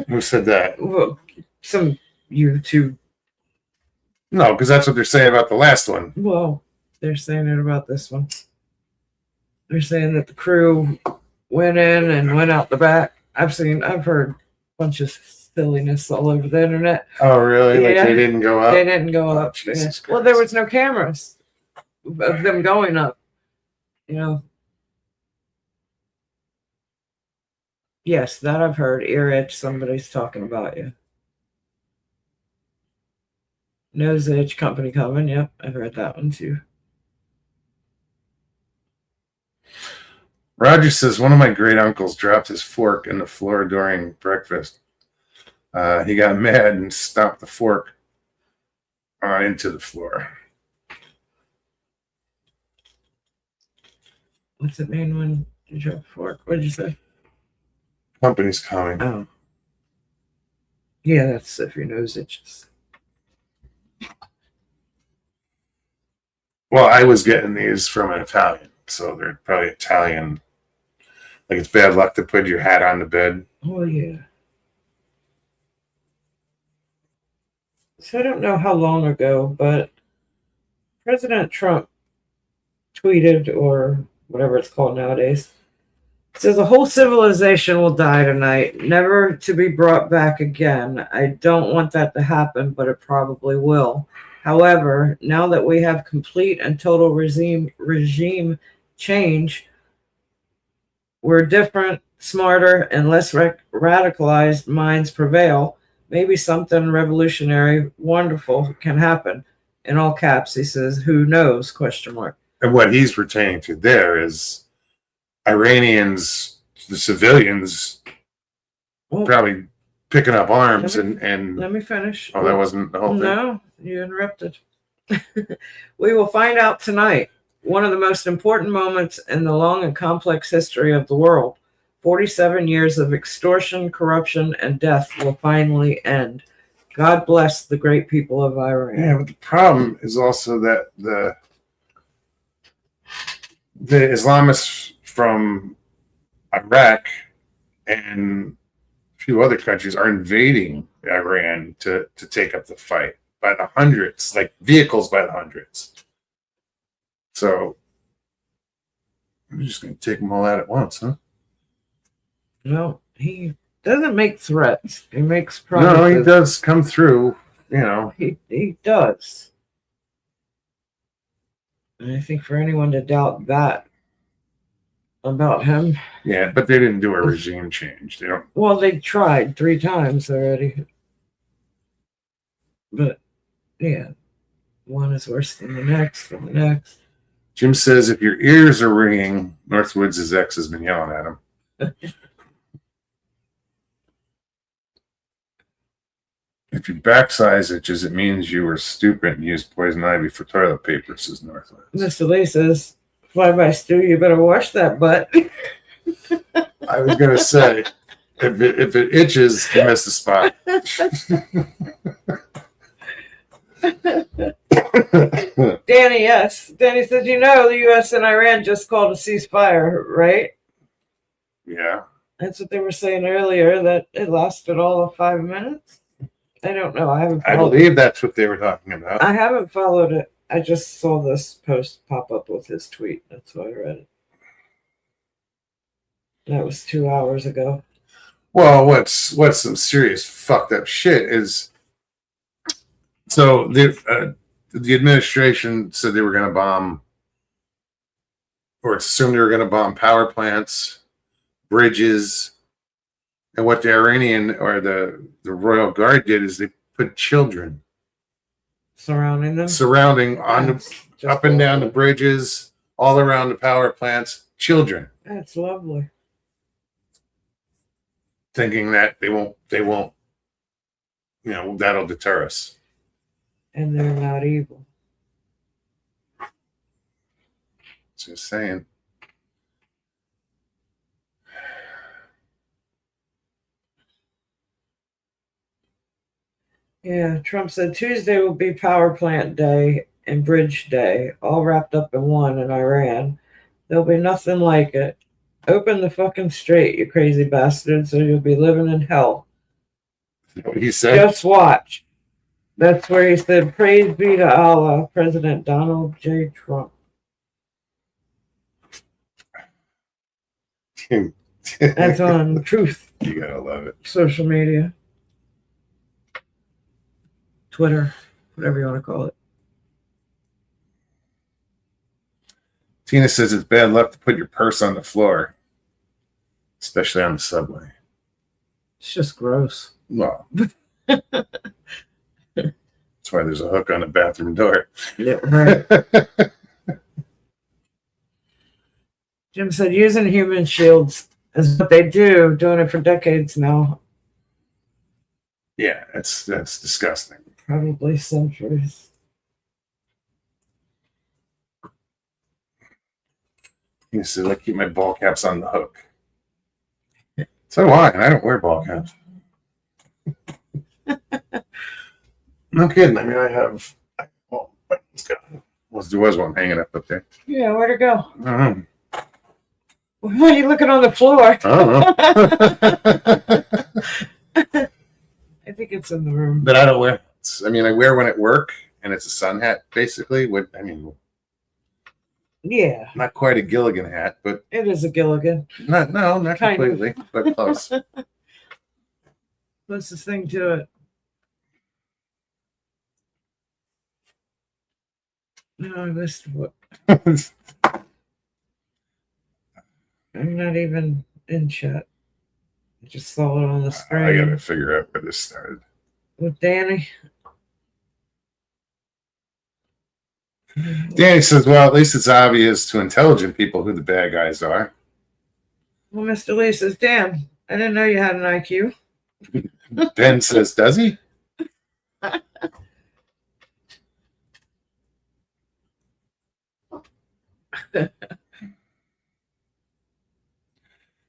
Who said that? Well, some YouTube. No, because that's what they're saying about the last one. Well, they're saying it about this one. They're saying that the crew went in and went out the back. I've heard a bunch of silliness all over the internet. Oh, really? Yeah. Like they didn't go up? They didn't go up. Jesus Well, there was no cameras of them going up. You know. Yes, that I've heard. Ear itch, somebody's talking about you. Nose itch, company coming. Yep, I've heard that one too. Roger says one of my great uncles dropped his fork in the floor during breakfast. He got mad and stomped the fork into the floor. What's it mean when you drop a fork? What did you say? Company's coming. Oh. Yeah, that's if your nose itches. Well, I was getting these from an Italian, so they're probably Italian. Like it's bad luck to put your hat on the bed. Oh, yeah. So I don't know how long ago, but President Trump tweeted, or whatever it's called nowadays, says a whole civilization will die tonight, never to be brought back again. I don't want that to happen, but it probably will. However, now that we have complete and total regime change, where different, smarter, and less radicalized minds prevail, maybe something revolutionary, wonderful can happen. In all caps, he says, "Who knows?" ? And what he's pertaining to there is Iranians, the civilians, probably picking up arms and. Let me finish. Oh, that wasn't the whole thing? No, you interrupted. We will find out tonight. One of the most important moments in the long and complex history of the world. 47 years of extortion, corruption, and death will finally end. God bless the great people of Iran. Yeah, but the problem is also that the Islamists from Iraq and a few other countries are invading Iran to take up the fight by the hundreds, like vehicles by the hundreds. So I'm just going to take them all out at once, huh? No, he doesn't make threats. He makes promises. No, he does come through, you know. He does. And I think for anyone to doubt that about him. Yeah, but they didn't do a regime change. They don't. Well, they tried 3 times already. But, yeah, one is worse than the next and the next. Jim says if your ears are ringing, Northwoods' ex has been yelling at him. If your backside itches, it means you were stupid and used poison ivy for toilet paper, says Northwoods. Mr. Lee says, "Fly by Stu, you better wash that butt." I was going to say, if it itches, you missed the spot. Danny, yes. Danny says, "You know, the U.S. and Iran just called a ceasefire, right?" Yeah. That's what they were saying earlier, that it lasted all of 5 minutes. I don't know. I believe that's what they were talking about. I haven't followed it. I just saw this post pop up with his tweet. That's why I read it. That was 2 hours ago. Well, what's some serious fucked up shit is, so the administration said they were going to bomb, or it's assumed they were going to bomb power plants, bridges, And what the Iranian or the Royal Guard did is they put children surrounding them. surrounding on That's the just up and down the lovely. bridges, all around the power plants. Children, That's lovely. thinking that they won't, that'll deter us. And they're not evil. Just saying. Yeah, Trump said Tuesday will be power plant day and bridge day, all wrapped up in one in Iran. There'll be nothing like it. Open the fucking strait, you crazy bastards, or you'll be living in hell. What he said. Just watch. That's where he said, praise be to Allah, President Donald J. Trump. That's on Truth. You gotta love it. Social media. Twitter, whatever you want to call it. Tina says it's bad luck to put your purse on the floor, especially on the subway. It's just gross. Well, that's why there's a hook on the bathroom door. Yeah, right. Jim said using human shields is what they do, doing it for decades now. Yeah, that's disgusting. Probably centuries. He said, I keep my ball caps on the hook. So do I, and I don't wear ball caps. No kidding. I mean, I have. Well, there was one hanging up there. Yeah, where'd it go? I don't know. Why are you looking on the floor? I don't know. I think it's in the room. But I don't wear. I mean, I wear one at work, and it's a sun hat, basically. Yeah, Not quite a Gilligan hat, but it is a Gilligan. not Kind of. completely, but close. What's this thing to it? No, I missed what. I'm not even in chat. I just saw it on the I screen gotta figure out where this started. with Danny. Danny says, well, at least it's obvious to intelligent people who the bad guys are. Well, Mr. Lee says, damn, I didn't know you had an IQ. Ben says, does he?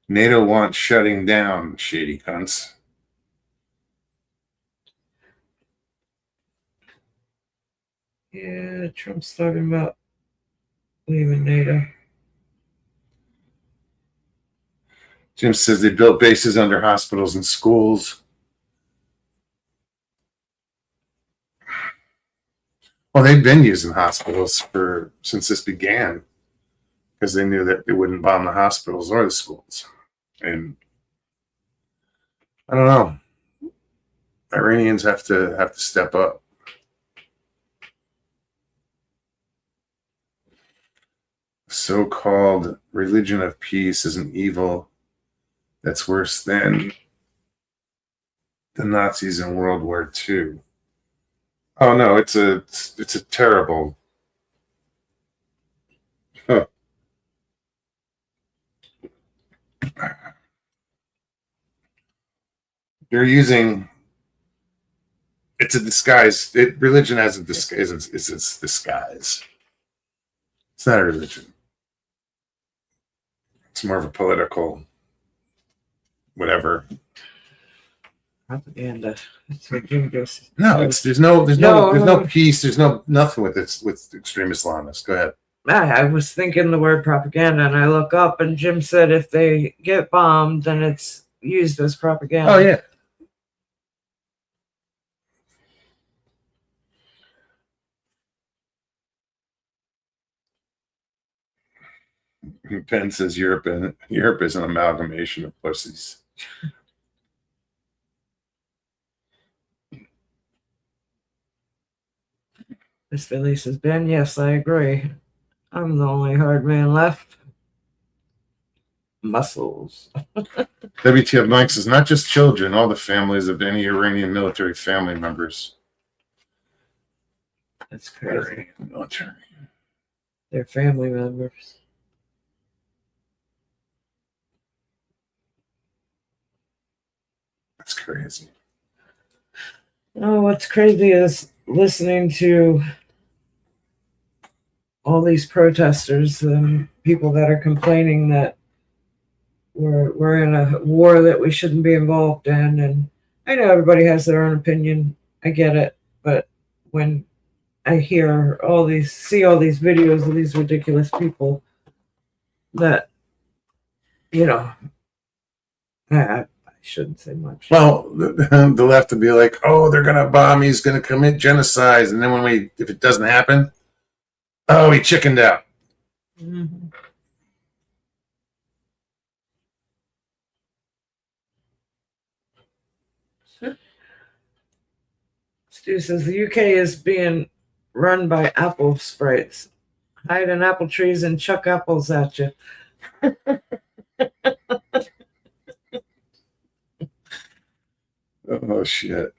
NATO wants shutting down, shady cunts. Yeah, Trump's talking about leaving NATO. Jim says they built bases under hospitals and schools. Well, they've been using hospitals since this began because they knew that they wouldn't bomb the hospitals or the schools. And I don't know. Iranians have to step up. So-called religion of peace is an evil that's worse than the Nazis in World War II. Oh no, it's a terrible. Huh. They're using. It's a disguise. Religion has a disguise. It's its disguise. It's not a religion. It's more of a political, whatever. Propaganda. That's what Jim goes. No, there's no peace. There's nothing with extreme Islamists. Go ahead. I was thinking the word propaganda, and I look up, and Jim said if they get bombed, then it's used as propaganda. Oh yeah. Penn says Europe is an amalgamation of pussies. Miss Philly says, Ben, yes, I agree. I'm the only hard man left. muscles. WTF Mike says, not just children, all the families of any Iranian military family members. That's crazy. Iranian military. They're family members. That's crazy. Oh, what's crazy is listening to all these protesters and people that are complaining that we're in a war that we shouldn't be involved in. And I know everybody has their own opinion. I get it. But when I hear see all these videos of these ridiculous people that, I shouldn't say much. Well, the left would be like, oh, they're going to bomb. He's going to commit genocide. And then if it doesn't happen, oh, he chickened out. Mm-hmm. Stu says the UK is being run by apple sprites. Hide in apple trees and chuck apples at you. Oh, shit.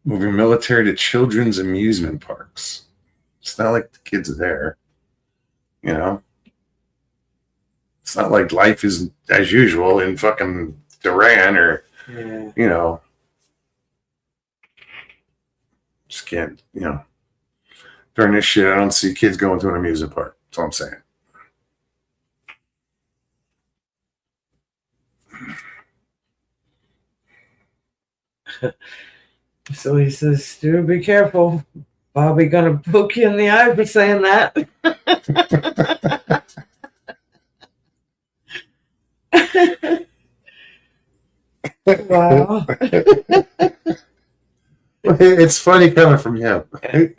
Moving military to children's amusement parks. It's not like the kids are there. It's not like life is as usual in fucking Duran or, just can't, during this shit, I don't see kids going to an amusement park. That's all I'm saying. So he says, Stu, be careful. Bobby gonna poke you in the eye for saying that. Wow. It's funny coming from him. And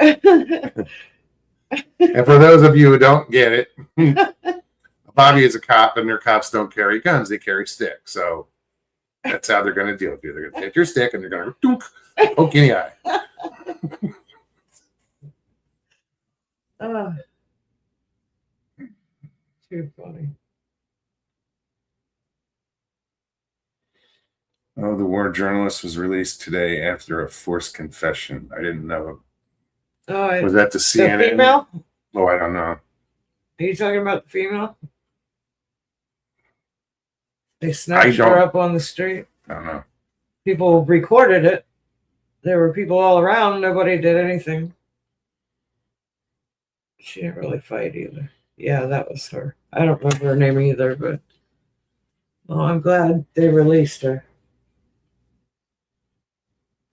for those of you who don't get it, Bobby is a cop, and their cops don't carry guns; they carry sticks. So that's how they're going to deal with you. They're going to take your stick and they're going to poke you in the eye. Too funny. Oh, the war journalist was released today after a forced confession. I didn't know. Oh, was that the CNN? The female? Oh, I don't know. Are you talking about the female? They snatched her up on the street. I don't know. People recorded it. There were people all around. Nobody did anything. She didn't really fight either. Yeah, that was her. I don't remember her name either, but I'm glad they released her.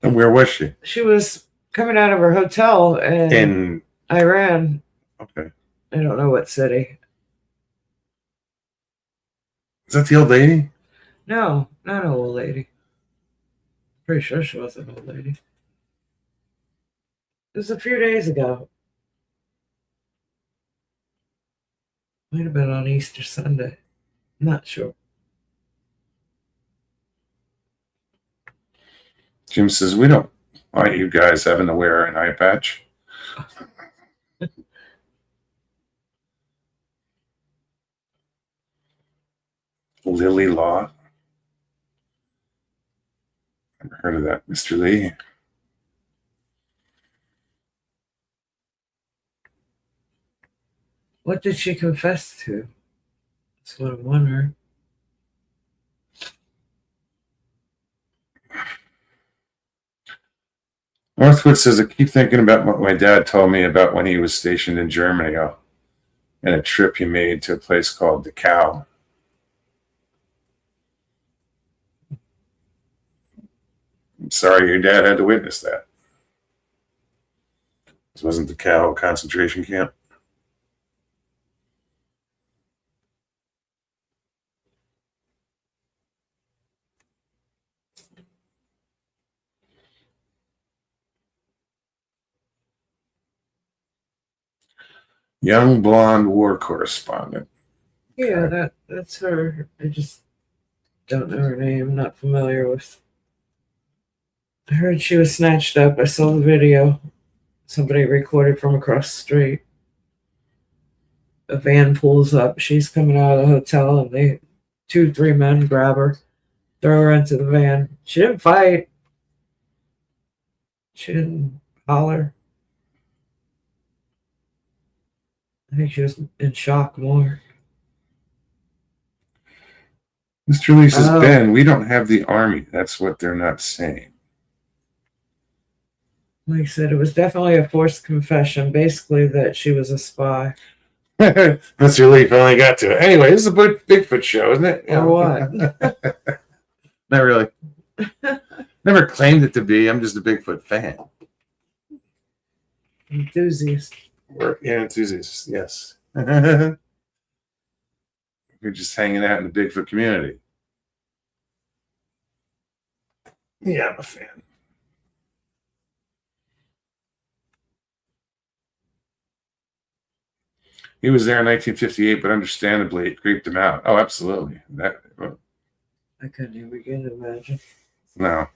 And where was she? She was coming out of her hotel in Iran. Okay. I don't know what city. Is that the old lady? No, not an old lady. Pretty sure she was an old lady. It was a few days ago. Might have been on Easter Sunday. Not sure. Jim says, we don't want you guys having to wear an eye patch. Lily Law. Never heard of that, Mr. Lee. What did she confess to? That's what I'm wondering. Northwood says, I keep thinking about what my dad told me about when he was stationed in Germany and a trip he made to a place called Dachau. I'm sorry your dad had to witness that. This wasn't Dachau a concentration camp. Young blonde war correspondent. Yeah, that's her. I just don't know her name. I'm not familiar with. I heard she was snatched up. I saw the video. somebody recorded from across the street. A van pulls up. She's coming out of the hotel, and 2-3 men grab her, throw her into the van. She didn't fight. She didn't holler. I think she was in shock more. Mr. Lee says, Oh. Ben, we don't have the army. That's what they're not saying. Like I said, it was definitely a forced confession, basically that she was a spy. Mr. Lee finally got to it. Anyway, this is a Bigfoot show, isn't it? Or what? Not really. Never claimed it to be. I'm just a Bigfoot fan. Enthusiast. Yeah, enthusiast, yes. We're just hanging out in the Bigfoot community. Yeah, I'm a fan. He was there in 1958, but understandably, it creeped him out. Oh, absolutely. I couldn't even begin to imagine. No.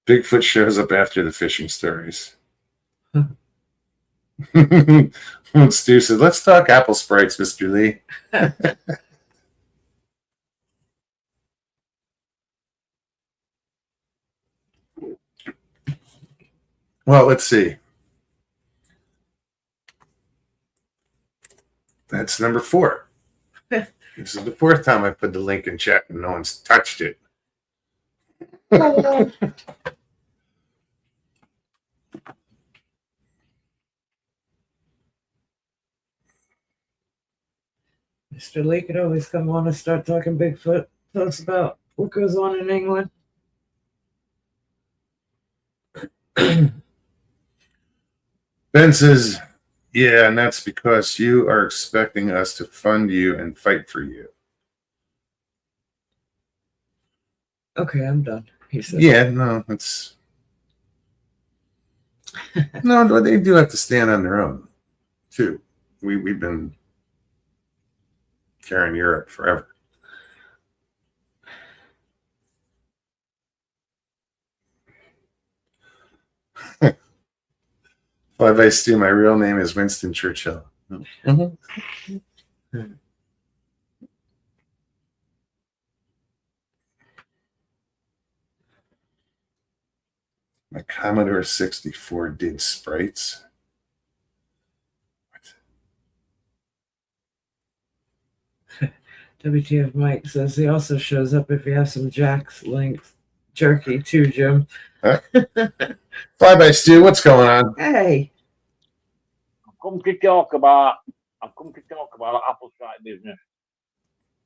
Bigfoot shows up after the fishing stories. Stu said, let's talk apple sprites, Mr. Lee. Well, let's see. That's number 4. This is the 4th time I put the link in chat and no one's touched it. Mr. Lee could always come on and start talking Bigfoot. Tell us about what goes on in England. Ben says, yeah, and that's because you are expecting us to fund you and fight for you. Okay, I'm done. He said. Yeah, no, it's no, they do have to stand on their own, too. We've been carrying Europe forever. Fly by Stu, my real name is Winston Churchill. Mm-hmm. My Commodore 64 did sprites. WTF Mike says he also shows up if you have some Jack's length jerky too, Jim. Huh? Fly by Stu, what's going on? Hey. I've come to talk about apple cider business.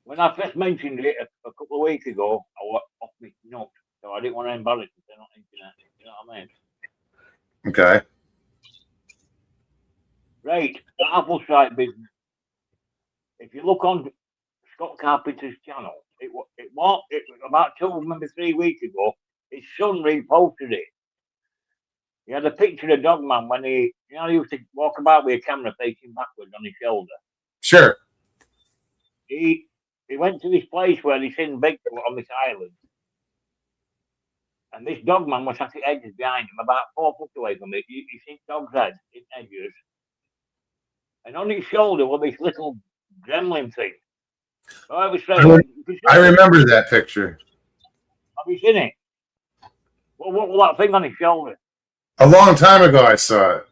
When I first mentioned it a couple of weeks ago, I was off my nut, so I didn't want to embarrass it. They're not internet. You know what I mean? Okay. Right, the apple cider business. If you look on Scott Carpenter's channel, it was about 2, maybe 3 weeks ago. His son reposted it. He had a picture of Dogman when he used to walk about with a camera facing backwards on his shoulder. Sure. He went to this place where he's seen Bigfoot on this island. And this Dogman was at the edges behind him, about 4 foot away from it. You see dog's head in edges. And on his shoulder was this little gremlin thing. So I was saying, I remember that picture. Have you seen it? What was that thing on his shoulder? A long time ago, I saw it.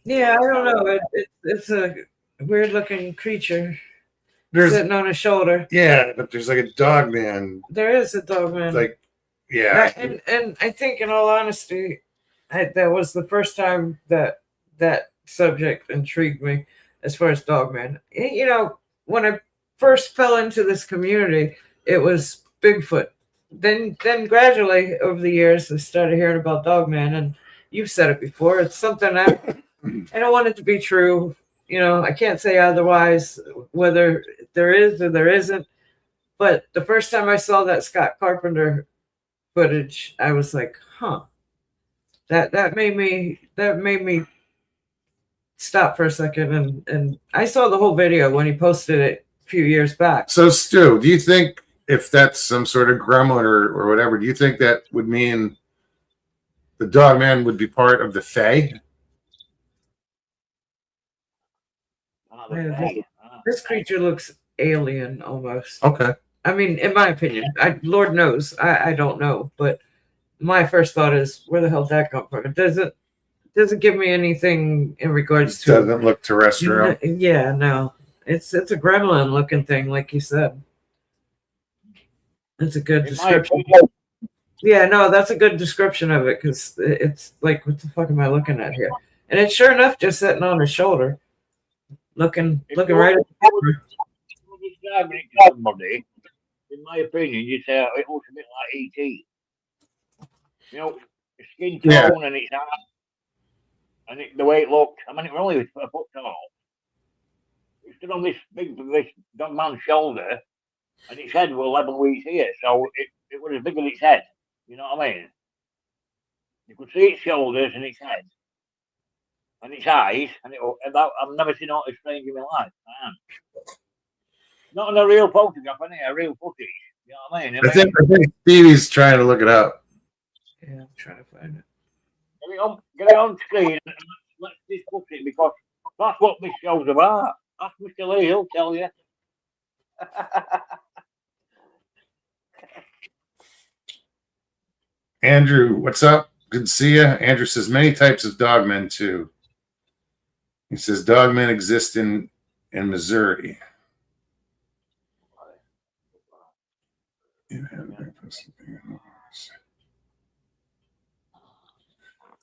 Yeah, I don't know. It's a weird looking creature There's sitting on his shoulder. yeah, but there's like a dog man. There is a dog man. Like, yeah. And I think, in all honesty, that was the first time that subject intrigued me as far as Dogman. You know, when I first fell into this community, it was Bigfoot. Then gradually over the years, I started hearing about Dogman, and you've said it before. It's something that I don't want it to be true. You know, I can't say otherwise whether there is or there isn't. But the first time I saw that Scott Carpenter footage, I was like, huh. That made me stop for a second, and I saw the whole video when he posted it a few years back. So, Stu, do you think if that's some sort of gremlin or whatever, do you think that would mean the dog man would be part of the Fae. This creature looks alien almost. Okay. I mean, in my opinion, Lord knows, I don't know, but my first thought is, where the hell did that come from? It doesn't give me anything in regards It to. doesn't look terrestrial. Yeah, no, it's a gremlin looking thing, like you said. That's a good description. Yeah, no, that's a good description of it, because it's like, what the fuck am I looking at here? And it's sure enough just sitting on his shoulder, looking right at the camera. Describing it to somebody, in my opinion, you say it looks a bit like E.T. You know, the skin tone Yeah. and its eye, and the way it looked. I mean, it was only a foot tall. It stood on this dog man's shoulder, and its head was level with its ear, so it was as big as its head. You know what I mean? You could see its shoulders and its head, and its eyes, and I've never seen anything strange in my life. Not in a real photograph, a real footage. You know what I mean? I think Stevie's trying to look it up. Yeah, I'm trying to find it. Get it on screen and let's discuss it, because that's what this show's about. Ask Mr. Lee, he'll tell you. Andrew, what's up? Good to see you. Andrew says many types of dogmen too. He says dogmen exist in Missouri.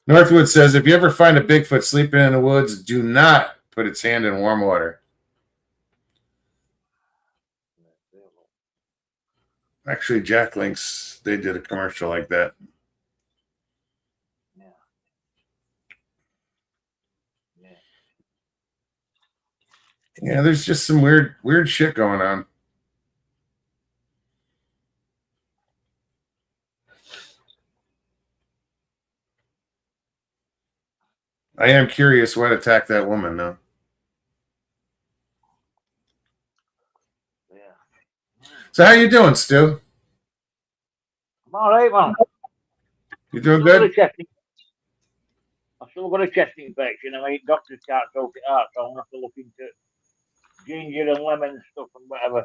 Northwood says if you ever find a Bigfoot sleeping in the woods, do not put its hand in warm water. Actually, Jack Links, they did a commercial like that. Yeah, there's just some weird shit going on. I am curious what attacked that woman, though. Yeah. So how you doing, Stu? I'm all right, man. You doing good? I've still got a chest infection. I mean, doctors can't talk it out, so I'm going to have to look into ginger and lemon stuff and whatever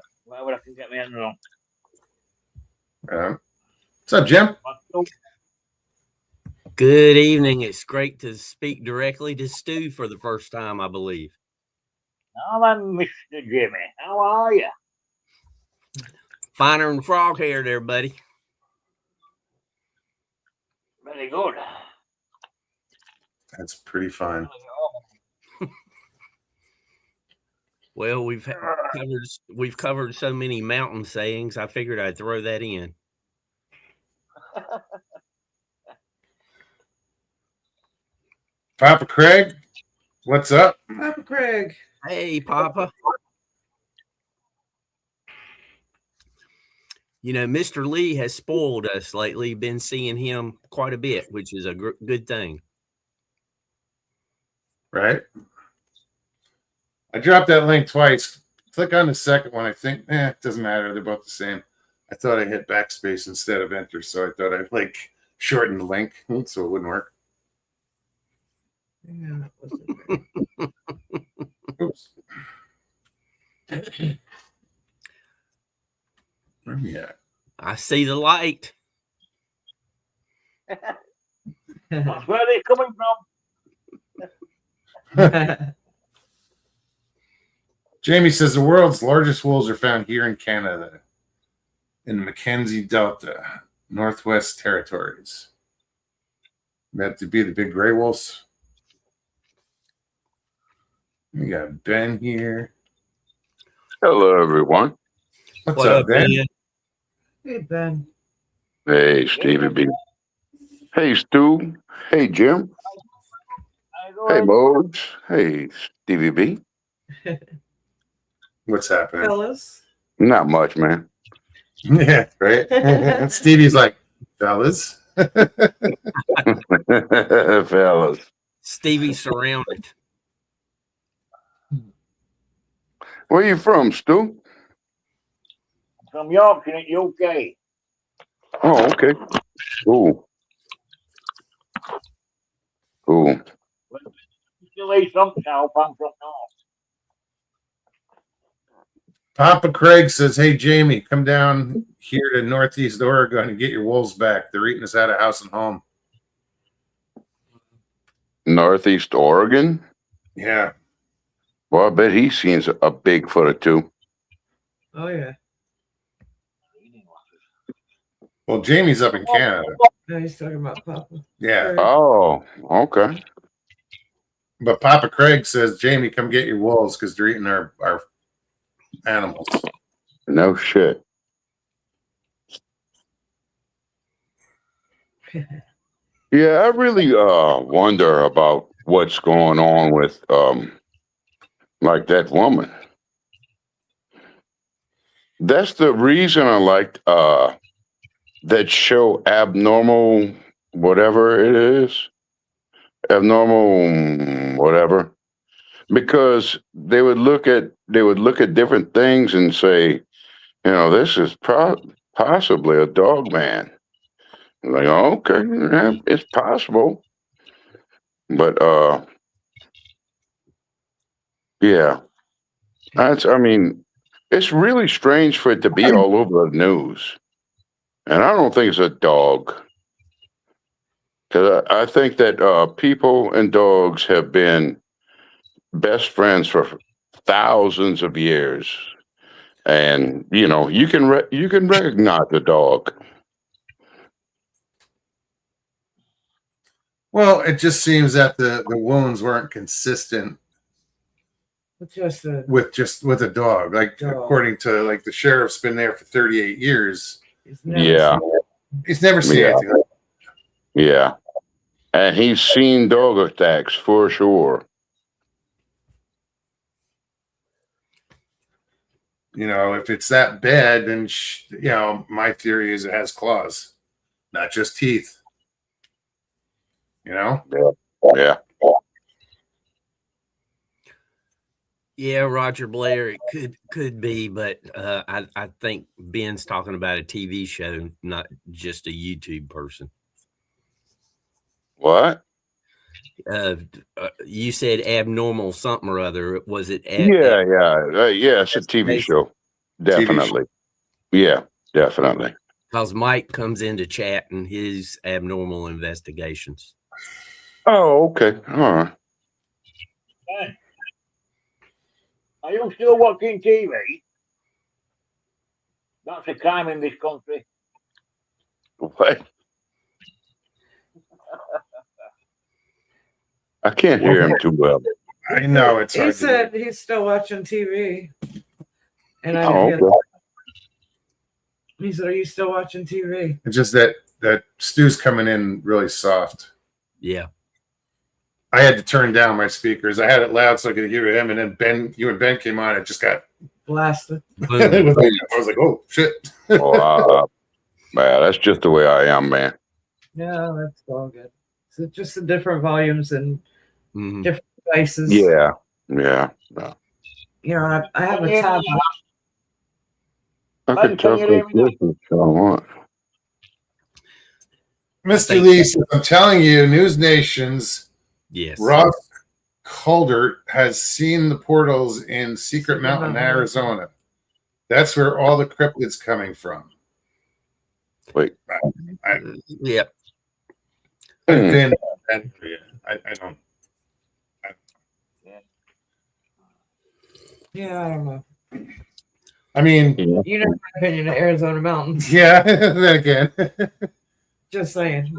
I can get my hands on. What's up, Jim? Good evening. It's great to speak directly to Stu for the first time, I believe. I'm Mr. Jimmy. How are you? Finer than frog hair there, buddy. Very good. That's pretty fine. Well, we've covered so many mountain sayings, I figured I'd throw that in. Papa Craig, what's up? Papa Craig. Hey, Papa. You know, Mr. Lee has spoiled us lately. Been seeing him quite a bit, which is a good thing. Right? I dropped that link twice. Click on the second one. I think, it doesn't matter. They're both the same. I thought I hit backspace instead of enter, so I thought I'd shorten the link so it wouldn't work. Yeah, Oops. Where are we at? I see the light. That's where they're coming from. Jamie says the world's largest wolves are found here in Canada, in the Mackenzie Delta, Northwest Territories. That to be the big gray wolves. We got Ben here. Hello, everyone. What's up, Ben? Hey, Ben. Hey, Stevie B. Hey, Stu. Hey, Jim. Hey, Modes. Hey, Stevie B. What's happening? Fellas. Not much, man. Yeah, right? Stevie's like, fellas. Fellas. Stevie surrounded. Where you from, Stu? From Yorkshire, UK. Oh, okay. Cool. Who? Still eat some south, I'm from north. Papa Craig says, "Hey Jamie, come down here to Northeast Oregon and get your wolves back. They're eating us out of house and home." Northeast Oregon? Yeah, Well, I bet he's seen a Bigfoot or two. Oh yeah. well, Jamie's up in Canada. No, he's talking about Papa. Yeah, Oh, okay. but Papa Craig says, "Jamie, come get your wolves because they're eating our animals." No shit. Yeah, I really wonder about what's going on with like that woman. That's the reason I liked that show Abnormal, whatever it is. Abnormal whatever. Because they would look at different things and say, this is possibly a dog man. Like, okay, yeah, it's possible. But yeah. It's really strange for it to be all over the news. And I don't think it's a dog. Because I think that people and dogs have been best friends for thousands of years. And, you can recognize a dog. Well, it just seems that the wounds weren't consistent It's just a. with a dog. Like Dog. according to like the sheriff's been there for 38 years. He's never Yeah. seen it. He's never seen Yeah. anything like Yeah. And he's seen dog attacks for sure. if it's that bad, then my theory is it has claws, not just teeth. Yeah. Yeah, Roger Blair, it could be, but I think Ben's talking about a TV show, not just a YouTube person. What? You said Abnormal something or other. Was it? Yeah. It's a TV show. Definitely. Yeah, definitely. Because Mike comes into chat and his abnormal investigations. Oh, okay. All right. Hey, are you still watching TV? That's a crime in this country. What? I can't hear him too well. I know it's He hard to said he's still watching TV. And I Oh, didn't get okay. it. He said, "Are you still watching TV?" It's just that Stu's coming in really soft. Yeah. I had to turn down my speakers. I had it loud so I could hear him, and then you and Ben came on. It just got. Blasted. I was like, "Oh shit!" Man, that's just the way I am, man. Yeah, that's all good. So just the different volumes and Mhm. different devices. Yeah. I have a tablet. I could talk like this if I want. Mr. Lee says, "I'm telling you, News Nation's Yes. Ross Calder has seen the portals in Secret Mountain, Arizona. That's where all the cryptids coming from." Wait. Yeah. I've been, I don't. Yeah, I don't know. I mean, You know my opinion of Arizona mountains. yeah. Then again, Just saying.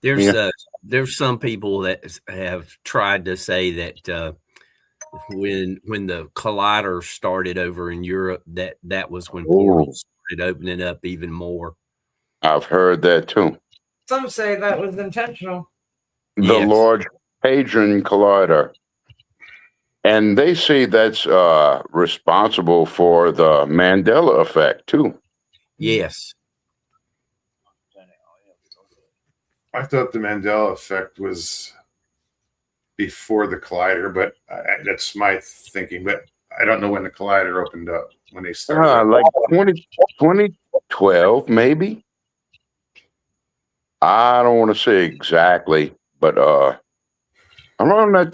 There's some people that have tried to say that when the collider started over in Europe, that was when portals started opening up even more. I've heard that too. Some say that was intentional. The Yes. Large Hadron Collider. And they say that's responsible for the Mandela effect too. Yes. I thought the Mandela effect was before the collider, but that's my thinking. But I don't know when the collider opened up, when they started. Like 2012, maybe. I don't want to say exactly, but around that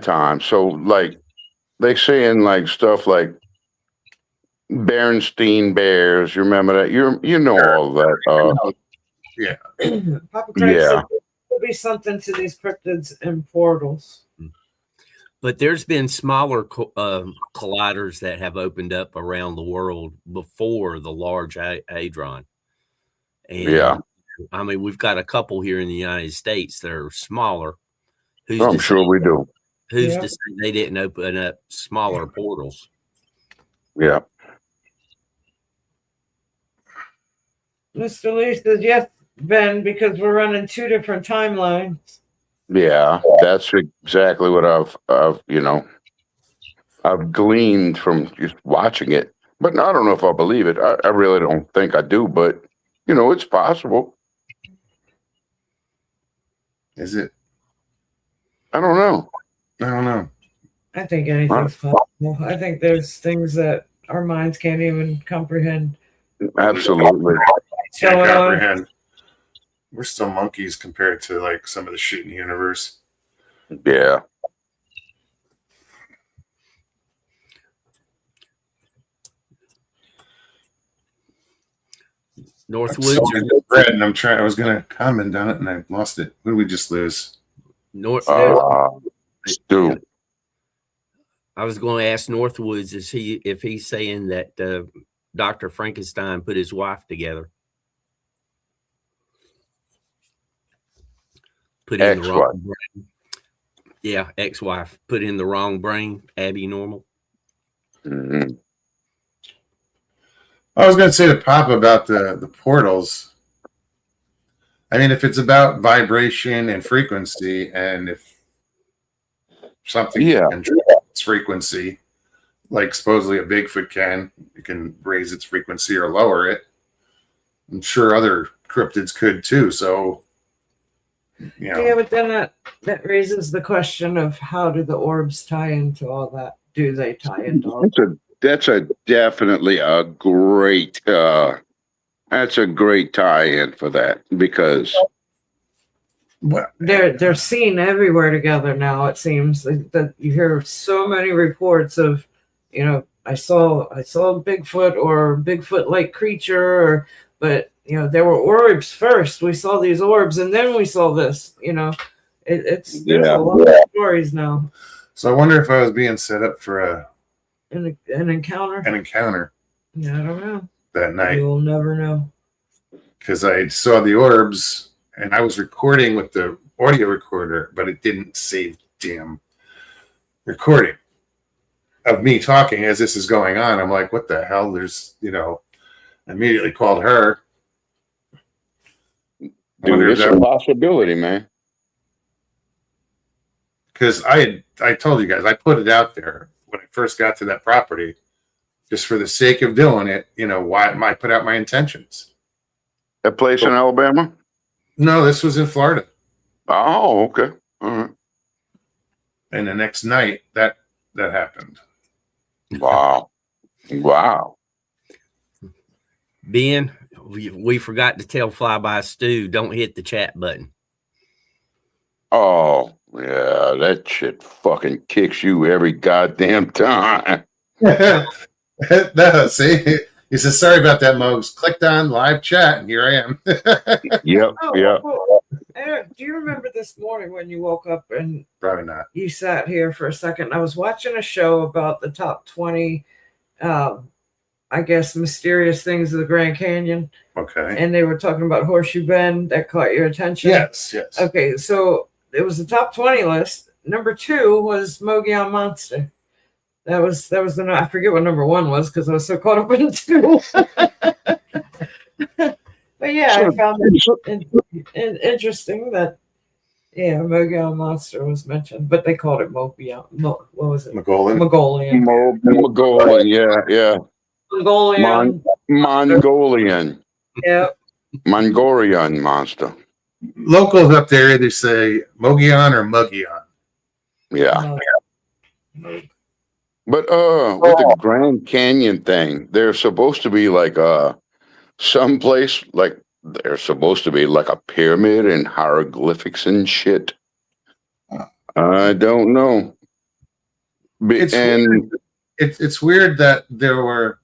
time, so like they saying like stuff like Berenstein Bears. You remember that? You know all of that. Papa Craig Yeah. said there could be something to these cryptids and portals. But there's been smaller colliders that have opened up around the world before the Large Hadron. And Yeah. I mean, we've got a couple here in the United States that are smaller. I'm sure we do. Who's Yeah. to say they didn't open up smaller portals? Yeah. Mr. Lee says, yes, Ben, because we're running 2 different timelines. Yeah. That's exactly what I've gleaned from just watching it. But I don't know if I believe it. I really don't think I do, but it's possible. Is it? I don't know. I don't know. I think anything's possible. I think there's things that our minds can't even comprehend. Absolutely. Can't So, comprehend. We're still monkeys compared to like some of the shit in the universe. Yeah. Northwoods So or many bread, and I was gonna comment on it and I lost it. Who did we just lose? North? Stu. I was going to ask Northwoods if he's saying that Dr. Frankenstein put his wife together. Put in the wrong brain. Yeah, ex-wife put in the wrong brain. Abby Normal. Mm-hmm. I was going to say to Pop about the portals. I mean, if it's about vibration and frequency, and if something can control its frequency, like supposedly a Bigfoot it can raise its frequency or lower it. I'm sure other cryptids could too. So, yeah, but then that raises the question of how do the orbs tie into all that? Do they tie into all that? That's definitely a great that's a great tie-in for that, because they're seen everywhere together now. It seems that you hear so many reports of, I saw Bigfoot or Bigfoot-like creature, but there were orbs first. We saw these orbs, and then we saw this. There's a lot of stories now. So I wonder if I was being set up for an encounter. An encounter. Yeah, I don't know. That night. You'll never know. Because I saw the orbs and I was recording with the audio recorder, but it didn't save damn recording of me talking as this is going on. I'm like, what the hell? There's, I immediately called her. Dude, it's a possibility, man. Because I told you guys, I put it out there when I first got to that property, just for the sake of doing it. Why I put out my intentions. That place in Alabama? No, this was in Florida. Oh, okay. All right. And the next night that happened. Wow. Ben, we forgot to tell Flyby Stu, don't hit the chat button. Oh, yeah, that shit fucking kicks you every goddamn time. No, see? He says, sorry about that, Mogs. Clicked on live chat, and here I am. Yep. Well, Eric, do you remember this morning when you woke up and Probably not. you sat here for a second? I was watching a show about the top 20, I guess, mysterious things of the Grand Canyon. Okay. And they were talking about Horseshoe Bend. That caught your attention? Yes. Okay, so it was the top 20 list. Number 2 was Mogollon Monster. That was the I forget what number 1 was because I was so caught up in 2. But yeah, I found it interesting that Mogollon Monster was mentioned, but they called it Mogollon. What was it? Mongolian. Mongolian, yeah. Mongolian. Yeah. Mongolian monster. Locals up there either say Mogollon or Mugion. Yeah. But with the Grand Canyon thing, there's supposed to be like someplace like there's supposed to be like a pyramid and hieroglyphics and shit. I don't know. It's And it's weird that there were,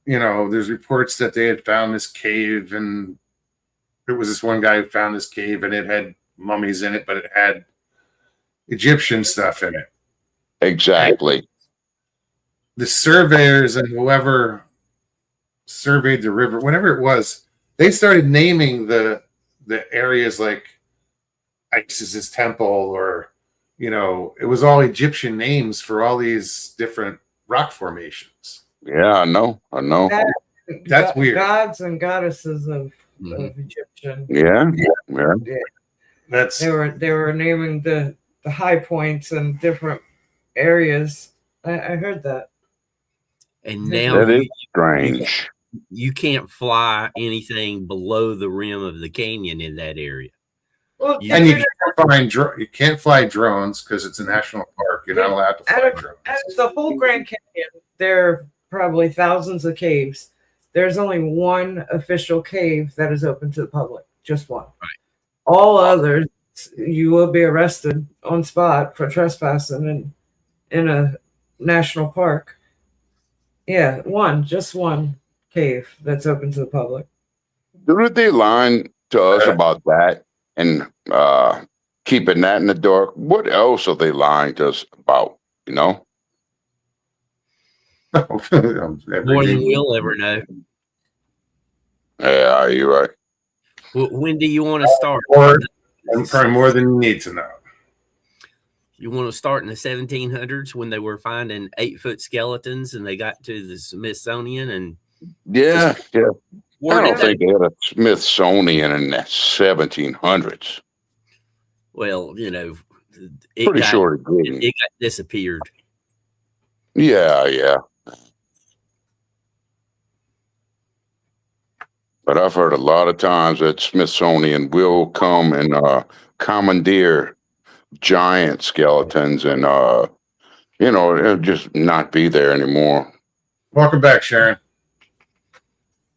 there's reports that they had found this cave, and there was this one guy who found this cave, and it had mummies in it, but it had Egyptian stuff in it. exactly. The surveyors and whoever surveyed the river, whatever it was, they started naming the areas like Isis's temple, or it was all Egyptian names for all these different rock formations. Yeah, I know. That's weird. Gods and goddesses of Mhm. Egyptian. Yeah. That's They were naming the high points and different areas. I heard that. And now That is strange. you can't fly anything below the rim of the canyon in that area. Well, Yeah. and you can't fly drones because it's a national park. You're not allowed to fly drones. out of the whole Grand Canyon, there are probably thousands of caves. There's only one official cave that is open to the public. Just one. Right. All others, you will be arrested on spot for trespassing in a national park. Yeah, just one cave that's open to the public. Didn't they lying to us about that and keeping that in the dark? What else are they lying to us about? More than we'll ever know. Yeah, you're right. When do you want to start? Probably more than you need to know. You want to start in the 1700s when they were finding 8-foot skeletons and they got to the Smithsonian and Yeah. I where don't did think they had a Smithsonian in the 1700s. well, it Pretty got, sure it didn't. it got disappeared. Yeah. But I've heard a lot of times that Smithsonian will come and commandeer giant skeletons and it'll just not be there anymore. Welcome back, Sharon.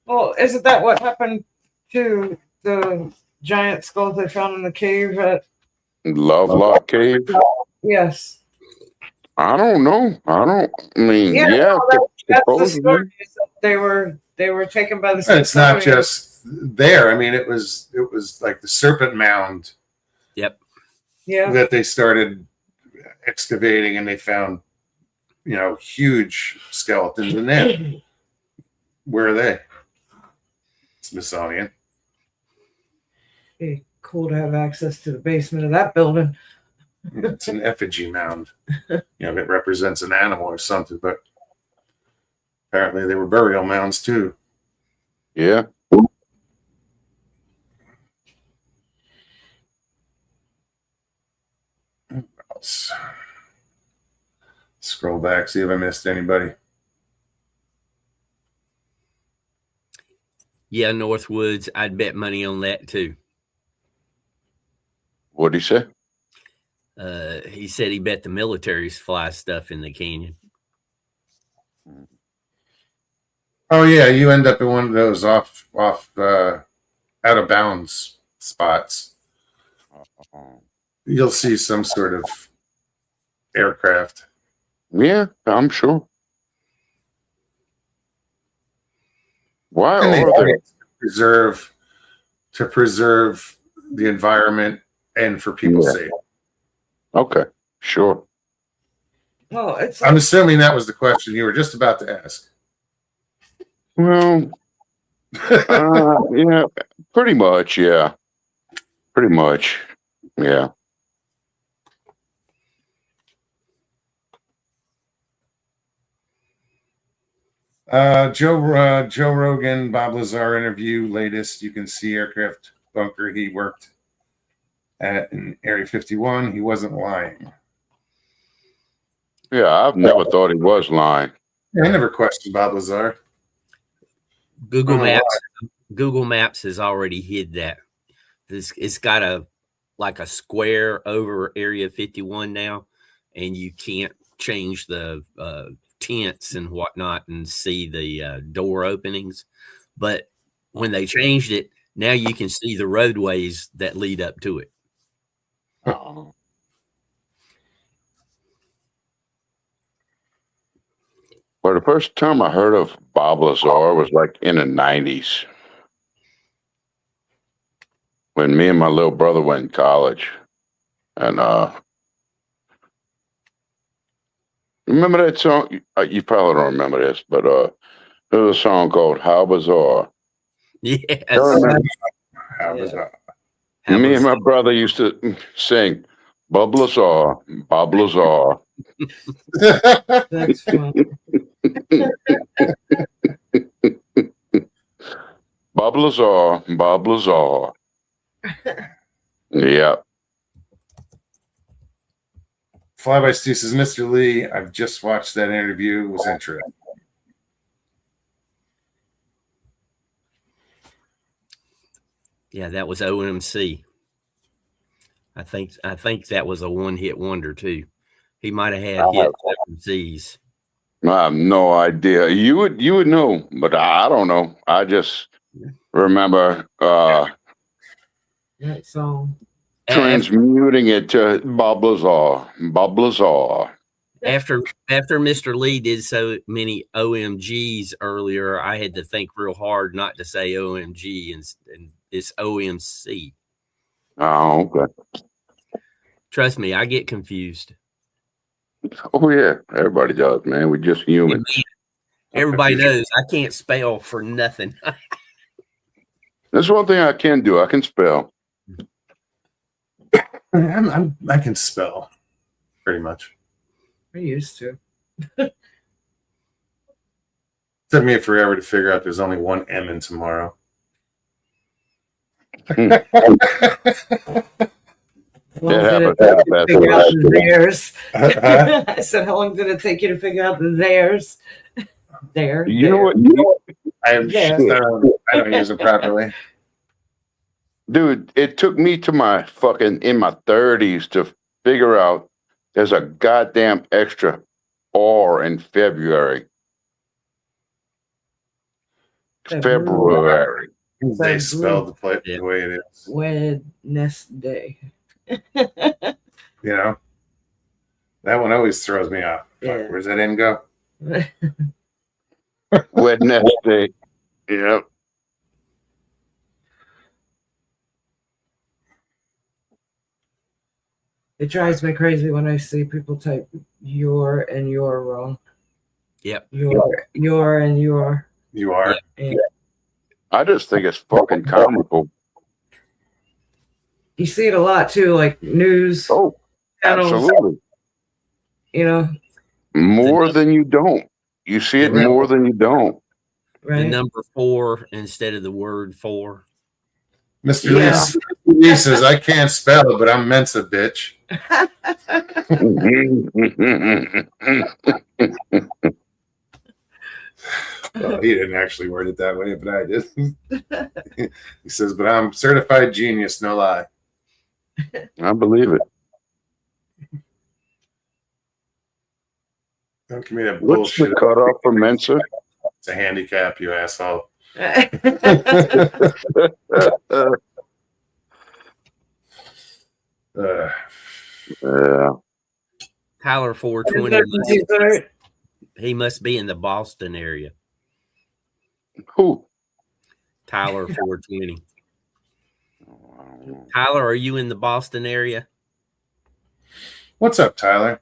Well, isn't that what happened to the giant skulls they found in the cave at? Lovelock Cave? Yes. I don't know. Yeah, well, that's the supposedly. story. Is that they were taken by the. And it's not Smithsonian. just there. I mean, it was like the Serpent Mound Yep. Yeah. that they started excavating, and they found, huge skeletons in there. Where are they? Smithsonian. Be cool to have access to the basement of that building. It's an effigy mound. It represents an animal or something, but apparently they were burial mounds too. Yeah. Let's scroll back, see if I missed anybody. Yeah, Northwoods. I'd bet money on that too. What'd he say? He said he bet the military's fly stuff in the canyon. Oh yeah, you end up in one of those off out of bounds spots. You'll see some sort of aircraft. Yeah, I'm sure. Why And they are they? to preserve the environment and for people's Yeah. safety. Okay, sure. Well, it's I'm assuming that was the question you were just about to ask. Well, yeah, pretty much. Yeah, pretty much. Yeah. Joe Rogan, Bob Lazar interview latest. You can see aircraft bunker he worked at in Area 51. He wasn't lying. Yeah, I've never thought he was lying. I never questioned Bob Lazar. Google Oh, Maps. Google Maps has already hid that. It's got a square over Area 51 now, and you can't change the tents and whatnot and see the door openings. But when they changed it, now you can see the roadways that lead up to it. Oh. Well, the first time I heard of Bob Lazar was like in the 90s when me and my little brother went in college. And remember that song? You probably don't remember this, but there's a song called How Bizarre. Yes. I remember How bizarre. How me and bizarre. my brother used to sing Bob Lazar, Bob Lazar. That's fun. Bob Lazar, Bob Lazar. Yeah. Fly by Stu says, Mr. Lee, I've just watched that interview. It was interesting. Yeah, that was OMC. I think that was a one-hit wonder too. He might have had hit OMCs. I have no idea. You would know, but I don't know. I just remember That song. transmuting it to Bob Lazar. Bob Lazar. After Mr. Lee did so many OMGs earlier, I had to think real hard not to say OMG and it's OMC. Oh, okay. Trust me, I get confused. Oh yeah, everybody does, man. We're just humans. Everybody knows I can't spell for nothing. That's one thing I can do. I can spell. I can spell pretty much. I used to. Took me forever to figure out there's only one M in tomorrow. How long Yeah, did but it take you to figure out the theirs? Huh? I said, how long did it take you to figure out the theirs? There. You know what? I don't use it properly. Dude, it took me to my fucking in my 30s to figure out there's a goddamn extra R in February. February. They spelled the Yeah. the way it is. Wednesday. You know? That one always throws me off. Fuck, Yeah. where's that N go? Wednesday. Yep. It drives me crazy when I see people type your and your wrong. Yep. Your and your. You are. And I just think it's fucking comical. you see it a lot too, like news Oh, channels, absolutely. you know, More than you don't. You see it more than you don't. The right? number 4 instead of the word for. Mr. Yeah. Lee says, I can't spell, but I'm Mensa, bitch. Well, he didn't actually word it that way, but I did. He says, but I'm certified genius, no lie. I believe it. Don't give me that What's bullshit. the cutoff for Mensa? It's a handicap, you asshole. Yeah. Tyler 420. He must be in the Boston area. Who? Tyler 420. Tyler, are you in the Boston area? What's up, Tyler?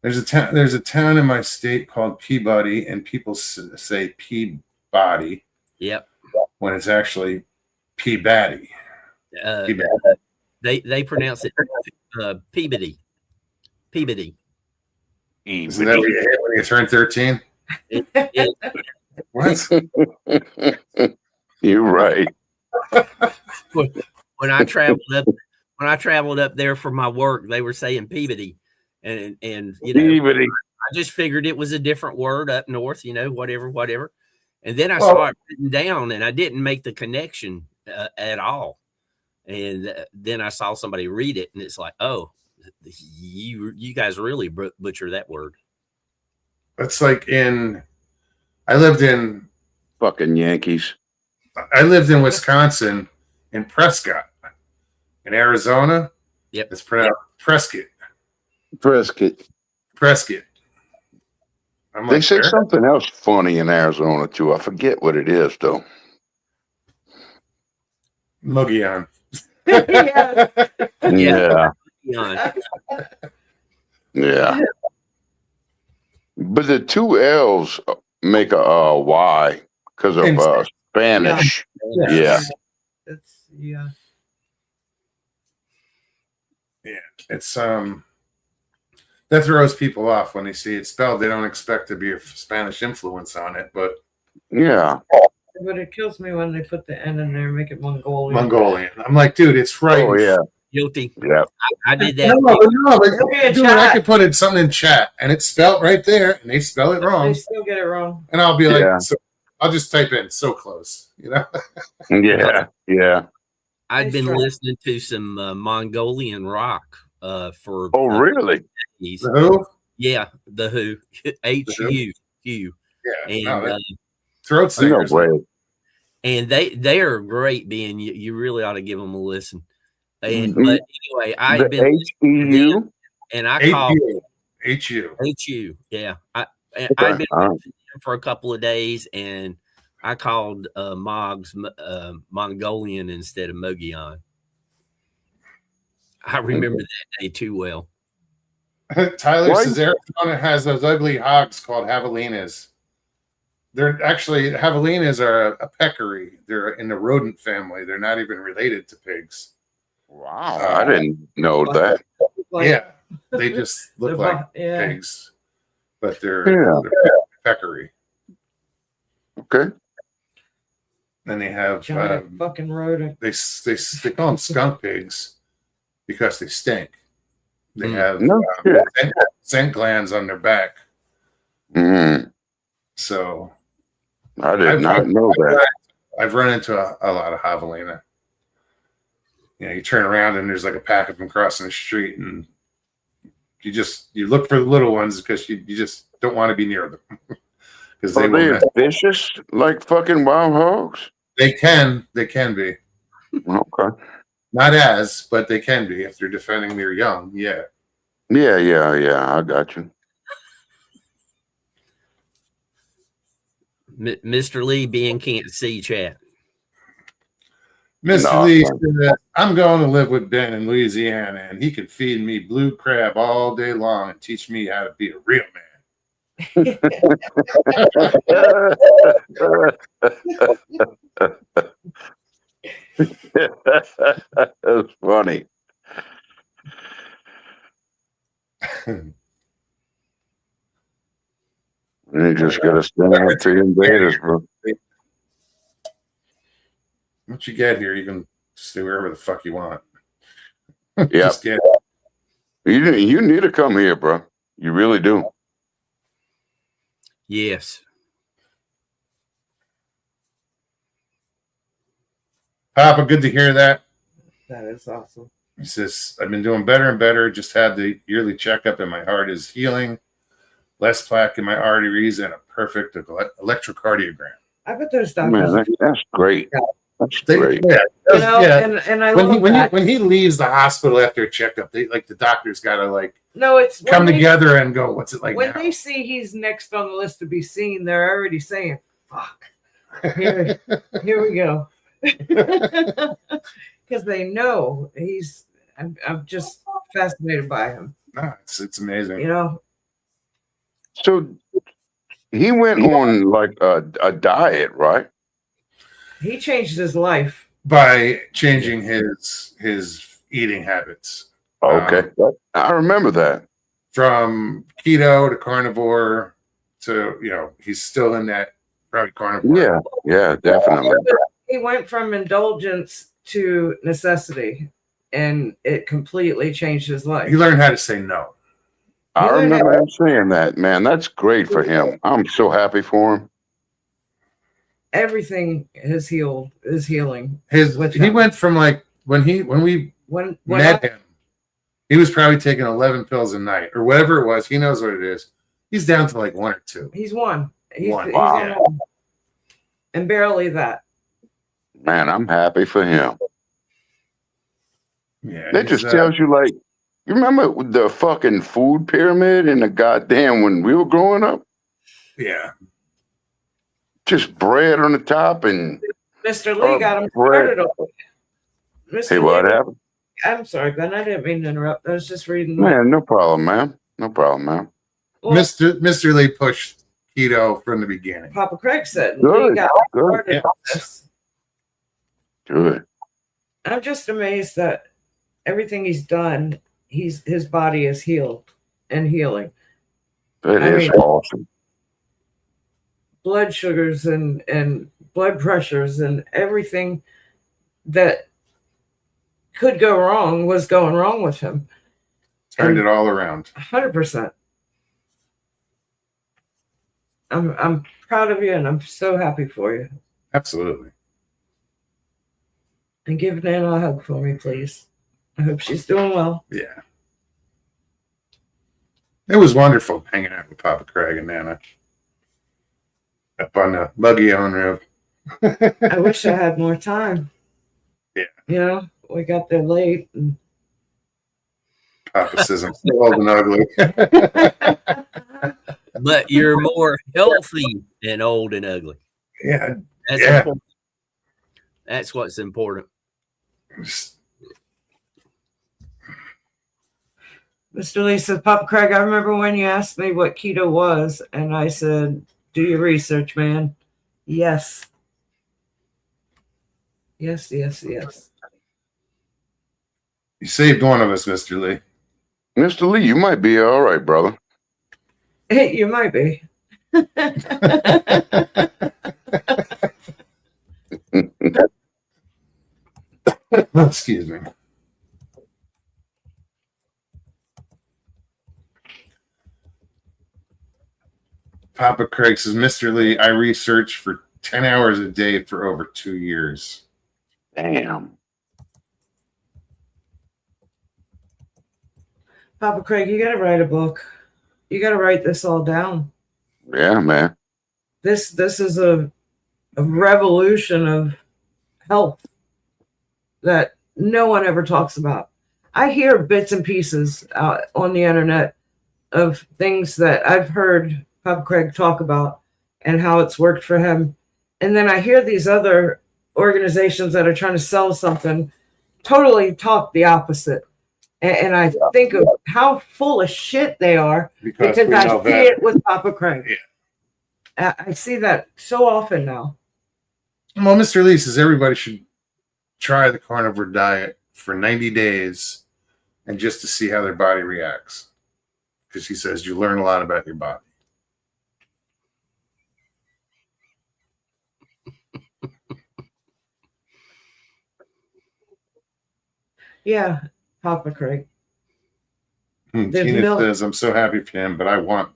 There's a town in my state called Peabody, and people say Peabody Yep. when it's actually Peabody. Peabody. They pronounce it Peabody. Peabody. Isn't that what you hit when you turn 13? What? You're right. When I traveled up there for my work, they were saying Peabody, and you know, Peabody. I just figured it was a different word up north, you know, whatever. And then I saw it written down, and I didn't make the connection at all. And then I saw somebody read it, and it's like, oh, you guys really butcher that word. That's like I lived in Fucking Yankees. I lived in Wisconsin, in Prescott. In Arizona, Yep. it's pronounced Prescott. Prescott. Prescott. I'm They like, say "Where?" something else funny in Arizona too. I forget what it is though. Mogollon. Yeah. Yeah. Yeah. Yeah. But the two L's make a Y because of Spanish. Yeah. It's yeah. It's that throws people off when they see it spelled. They don't expect to be a Spanish influence on it, but Yeah. But it kills me when they put the N in there and make it Mongolian. Mongolian. I'm like, dude, it's right. Oh yeah. Guilty. Yeah. I did that. No, but Okay, dude, I chat. could put something in chat and it's spelled right there, and they spell it They wrong, still get it wrong. and I'll be like, Yeah. so, I'll just type in "so close," you know. Yeah. Yeah. I'd Nice been try. listening to some Mongolian rock for Oh really? days. Who? Yeah, the Who. HU. Yeah, And no, throat No singers. way. and they are great being you really ought to give them a listen. And Mhm. but anyway, I've The been HEU. and I called HU. HU. Yeah. I've Okay. been All right. for a couple of days and I called Moggs Mongolian instead of Mogollon. I remember that day too well. Tyler Why- says Arizona has those ugly hogs called javelinas. They're actually javelinas are a peccary. They're in the rodent family. They're not even related to pigs. Wow. I didn't know that. Like, Yeah, they just look the like yeah. pigs, but they're Yeah. peccary. Okay. Then they have Giant fucking rodent. they call them skunk pigs because they stink. They have No shit. scent glands on their back. Mm. So I did not know that. I've run into a lot of javelina. You know, you turn around and there's like a pack of them crossing the street, and you look for the little ones because you just don't want to be near them because they Are will they mess. vicious like fucking wild hogs? They can be Okay. not as, but they can be if they're defending their young. Yeah. Yeah. I got you. Mr. Lee being can't see chat. Mr. No, Lee man. said, I'm going to live with Ben in Louisiana, and he can feed me blue crab all day long and teach me how to be a real man. That's funny. You just gotta stand up to the invaders, bro. Once you get here, you can stay wherever the fuck you want. Yeah. Just get You need to come here, bro. You really do. Yes. Papa, good to hear that. That is awesome. He says, I've been doing better and better. Just had the yearly checkup, and my heart is healing. Less plaque in my arteries and a perfect electrocardiogram. I bet those Man, doctors. that's great. That's They- great. yeah, You know, yeah. and I love that. When he leaves the hospital after a checkup, they like the doctors gotta like No, it's when come they- together and go, what's it like when now? they see he's next on the list to be seen, they're already saying, "Fuck, here we go," because they know he's. I'm just fascinated by him. No, it's amazing. You know, So he went on like a diet, right? he changed his life. By changing his eating habits Okay. I remember that. from keto to carnivore to he's still in that probably carnivore. Yeah, definitely. He went from indulgence to necessity, and it completely changed his life. He learned how to say no. I learned remember him saying that, man. That's great for him. I'm so happy for him. Everything is healing. He went from like when we When met him, he was probably taking 11 pills a night or whatever it was. He knows what it is. He's down to like one or two. he's one. He's One. on Wow. one. and barely that. Man, I'm happy for him. Yeah, That just tells you, like, you remember the fucking food pyramid in the goddamn when we were growing up? yeah. Just bread on the top and Mr. Lee got him bread. started on. Mr. Hey, what Lee, happened? I'm sorry, Ben. I didn't mean to interrupt. I was just reading. Man, no problem, man. No problem, man. Well, Mr. Lee pushed keto from the beginning. Papa Craig said Lee Good, got good, started on this. good. I'm just amazed that everything he's done, his body is healed and healing. That I is mean- awesome. Blood sugars and blood pressures and everything that could go wrong was going wrong with him. Turned it all around. 100%. I'm proud of you and I'm so happy for you. Absolutely. And give Nana a hug for me, please. I hope she's doing well. Yeah. It was wonderful hanging out with Papa Craig and Nana up on the buggy on road. I wish I had more time. Yeah. You know, we got there late. And Papa says I'm still old and ugly. But you're more healthy than old and ugly. Yeah. That's Yeah. important. That's what's important. Mr. Lee says, Papa Craig, I remember when you asked me what keto was, and I said, do your research, man. Yes. Yes, yes, yes. You saved one of us, Mr. Lee. Mr. Lee, you might be all right, brother. You might be. Excuse me. Papa Craig says, Mr. Lee, I researched for 10 hours a day for over 2 years. Damn. Papa Craig, you got to write a book. You got to write this all down. Yeah, man. This is a revolution of health that no one ever talks about. I hear bits and pieces out on the internet of things that I've heard Papa Craig talk about and how it's worked for him. And then I hear these other organizations that are trying to sell something totally talk the opposite. And I think of how full of shit they are because we I know see that. it with Papa Craig. Yeah. I see that so often now. Well, Mr. Lee says everybody should try the carnivore diet for 90 days and just to see how their body reacts. Because he says you learn a lot about your body. Yeah, Papa Craig. There's Tina milk. says, I'm so happy for him, but I want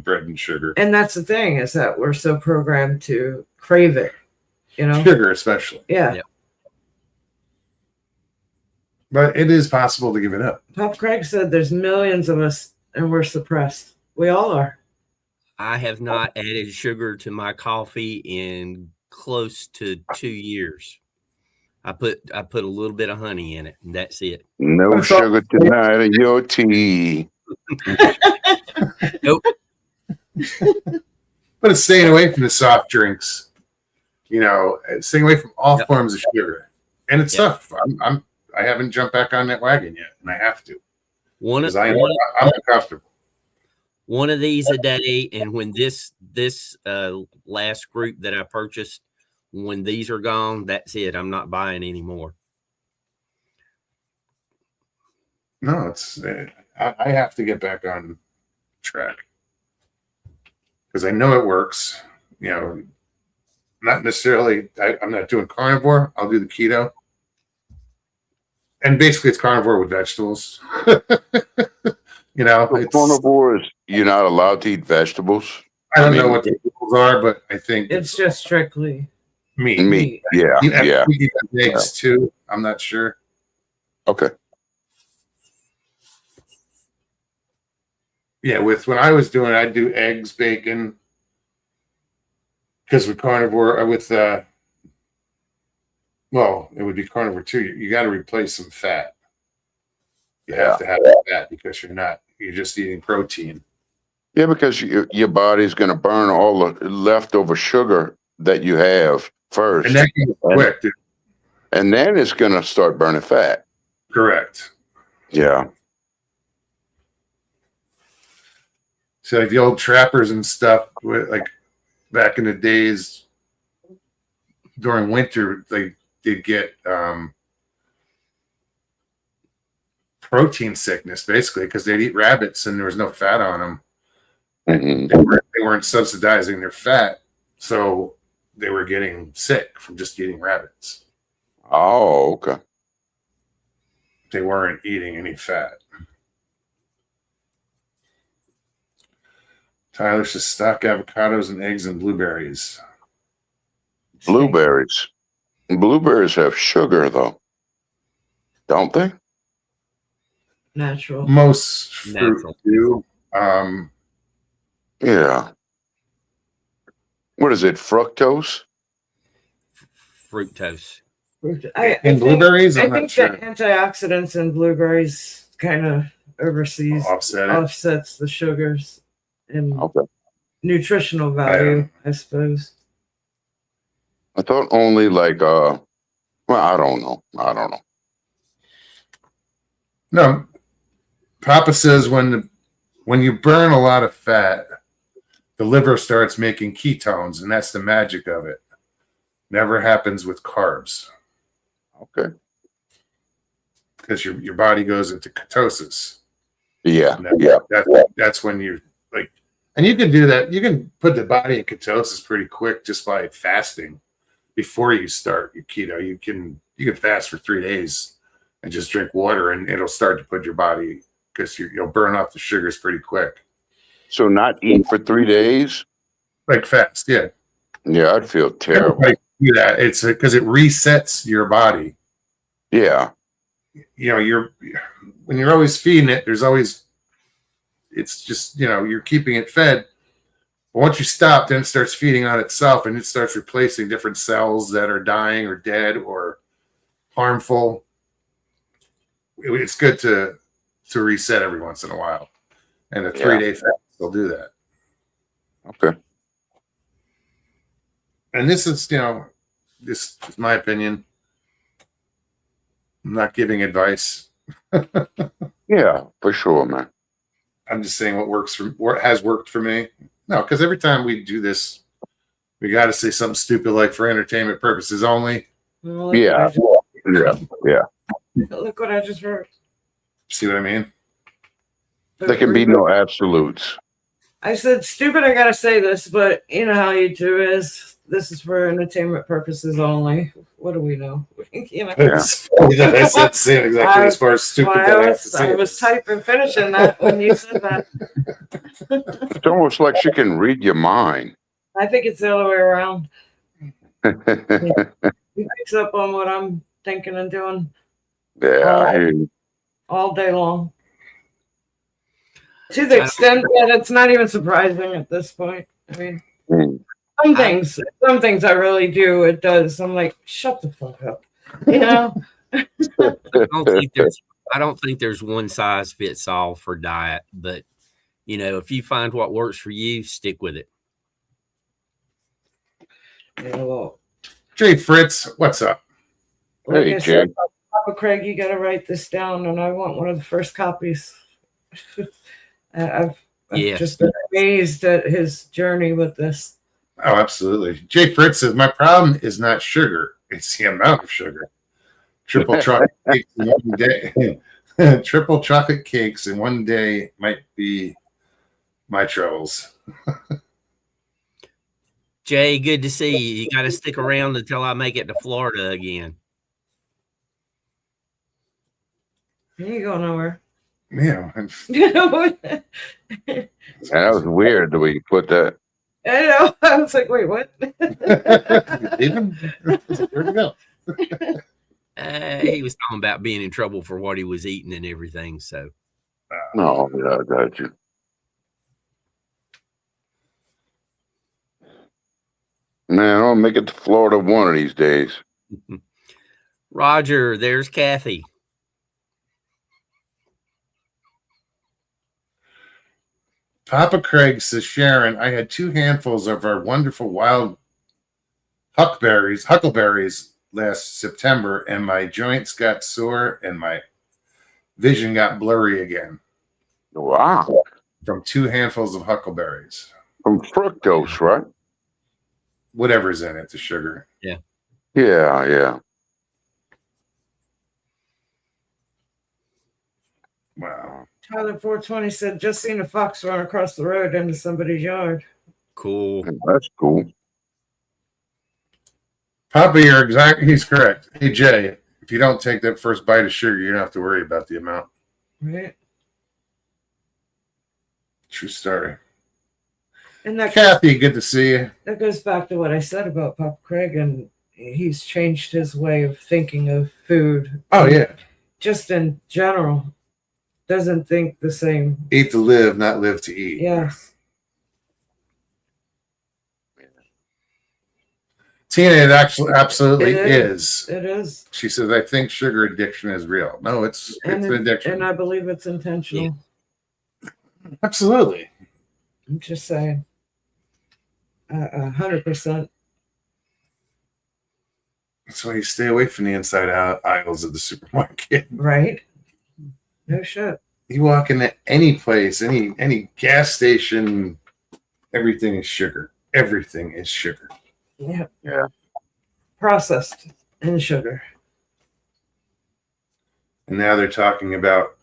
bread and sugar. And that's the thing is that we're so programmed to crave it, you know? Sugar, especially. Yeah. Yeah. But it is possible to give it up. Papa Craig said there's millions of us and we're suppressed. We all are. I have not added sugar to my coffee in close to 2 years. I put a little bit of honey in it, and that's it. No That's all- sugar tonight in your tea. Nope. But it's staying away from the soft drinks. You know, it's staying away from all Yep. forms of sugar. And it's Yep. tough. I haven't jumped back on that wagon yet, and I have to. One Because of I'm uncomfortable. one of these a day, and when this last group that I purchased, when these are gone, that's it. I'm not buying anymore. No, it's I have to get back on track because I know it works. You know, not necessarily. I'm not doing carnivore. I'll do the keto, and basically it's carnivore with vegetables. You know, So carnivore is you're not allowed to eat vegetables. I don't know mean- what the rules are, but I think It's just strictly meat. Meat. Yeah, You have yeah. to eat eggs too. I'm not sure. Okay. Yeah, with when I was doing it, I'd do eggs, bacon, because with carnivore, well, it would be carnivore too. You got to replace some fat. You have to have fat because you're just eating protein. Yeah, because your body's going to burn all the leftover sugar that you have first. And that goes quick, dude. And then it's going to start burning fat. Correct. Yeah. So like the old trappers and stuff, like back in the days during winter, they'd get protein sickness basically because they'd eat rabbits and there was no fat on them. Mm-hmm. They weren't subsidizing their fat, so they were getting sick from just eating rabbits. Oh, okay. They weren't eating any fat. Tyler says stock avocados and eggs and blueberries. Blueberries. Blueberries have sugar, though, don't they? Natural. Most fruit Natural. do. Yeah. What is it? Fructose? Fructose. And blueberries, I I'm think not sure. the antioxidants in blueberries kind of oversees Offset it. offsets the sugars and Okay. nutritional value, I suppose. I thought only well, I don't know. No, Papa says when you burn a lot of fat, the liver starts making ketones, and that's the magic of it. Never happens with carbs Okay. because your body goes into ketosis. Yeah. And Yeah. that's when you like, and you can do that. You can put the body in ketosis pretty quick just by fasting before you start your keto. You can fast for 3 days and just drink water, and it'll start to put your body because you'll burn off the sugars pretty quick. So not eat for 3 days? Like fast, yeah. Yeah, I'd feel terrible. Everybody can do that. It's because it resets your body. Yeah. You know, when you're always feeding it, it's just, you're keeping it fed. But once you stop, then it starts feeding on itself and it starts replacing different cells that are dying or dead or harmful. It's good to reset every once in a while. And a 3-day fast will do that. Okay. And this is, this is my opinion. I'm not giving advice. Yeah, for sure, man. I'm just saying what has worked for me. No, because every time we do this, we got to say something stupid like for entertainment purposes only. Well, look Yeah. Yeah. Look what I just wrote. See what I mean? There can be no absolutes. I said, stupid, I gotta say this, but you know how YouTube is. This is for entertainment purposes only. What do we know? Yeah. It's funny that I said the same exactly as far as stupid that I have to say. I was typing, finishing that when you said that. It's almost like she can read your mind. I think it's the other way around. He picks up on what I'm thinking and doing Yeah, I hear you. all day long. To the extent that it's not even surprising at this point. I mean, Mm. some things I really do. It does. I'm like, shut the fuck up. You know. I don't think there's one size fits all for diet, but if you find what works for you, stick with it. Yeah, well, Jay Fritz, what's up? like Hey, I said, Jay. Papa Craig, you got to write this down, and I want one of the first copies. I've Yes. just been amazed at his journey with this. Oh, absolutely. Jay Fritz says, my problem is not sugar. It's the amount of sugar. Triple chocolate cakes in one day. Triple chocolate cakes in one day might be my troubles. Jay, good to see you. You got to stick around until I make it to Florida again. You ain't going nowhere. Yeah. That was weird the way you put that. I know. I was like, wait, what? Even? Where'd it go? He was talking about being in trouble for what he was eating and everything. So, No, yeah, I got you. Man, I'll make it to Florida one of these days. Roger, there's Kathy. Papa Craig says, Sharon, I had 2 handfuls of our wonderful wild huckleberries last September, and my joints got sore and my vision got blurry again Wow. from 2 handfuls of huckleberries. From fructose, right? Whatever's in it, the sugar. Yeah, yeah. Wow. Tyler 420 said, just seen a fox run across the road into somebody's yard. Cool. That's cool. Papa, he's correct. Hey, Jay, if you don't take that first bite of sugar, you don't have to worry about the amount. Right. True story. And that Kathy, good to see you. that goes back to what I said about Papa Craig, and he's changed his way of thinking of food. Oh, yeah. Just in general, doesn't think the same. Eat to live, not live to eat. Yes. Tina, it actually absolutely It is. It is. She says, I think sugar addiction is real. No, it's an addiction. And I believe it's intentional. Absolutely. I'm just saying. 100%. That's why you stay away from the inside out aisles of the supermarket. Right? No shit. You walk into any place, any gas station, everything is sugar. Everything is sugar. Yeah. Yeah. Processed in sugar. And now they're talking about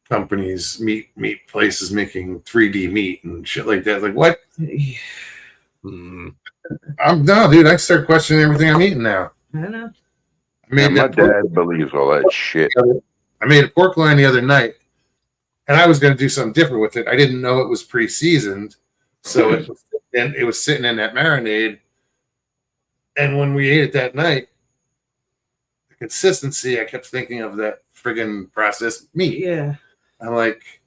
companies, meat places making 3D meat and shit like that. Like what? Mm. No, dude. I start questioning everything I'm eating now. I know. I made My that dad believes all that shit. I made a pork loin the other night, and I was going to do something different with it. I didn't know it was pre-seasoned, so it was sitting in that marinade. And when we ate it that night, the consistency, I kept thinking of that friggin' processed meat. Yeah. I'm like,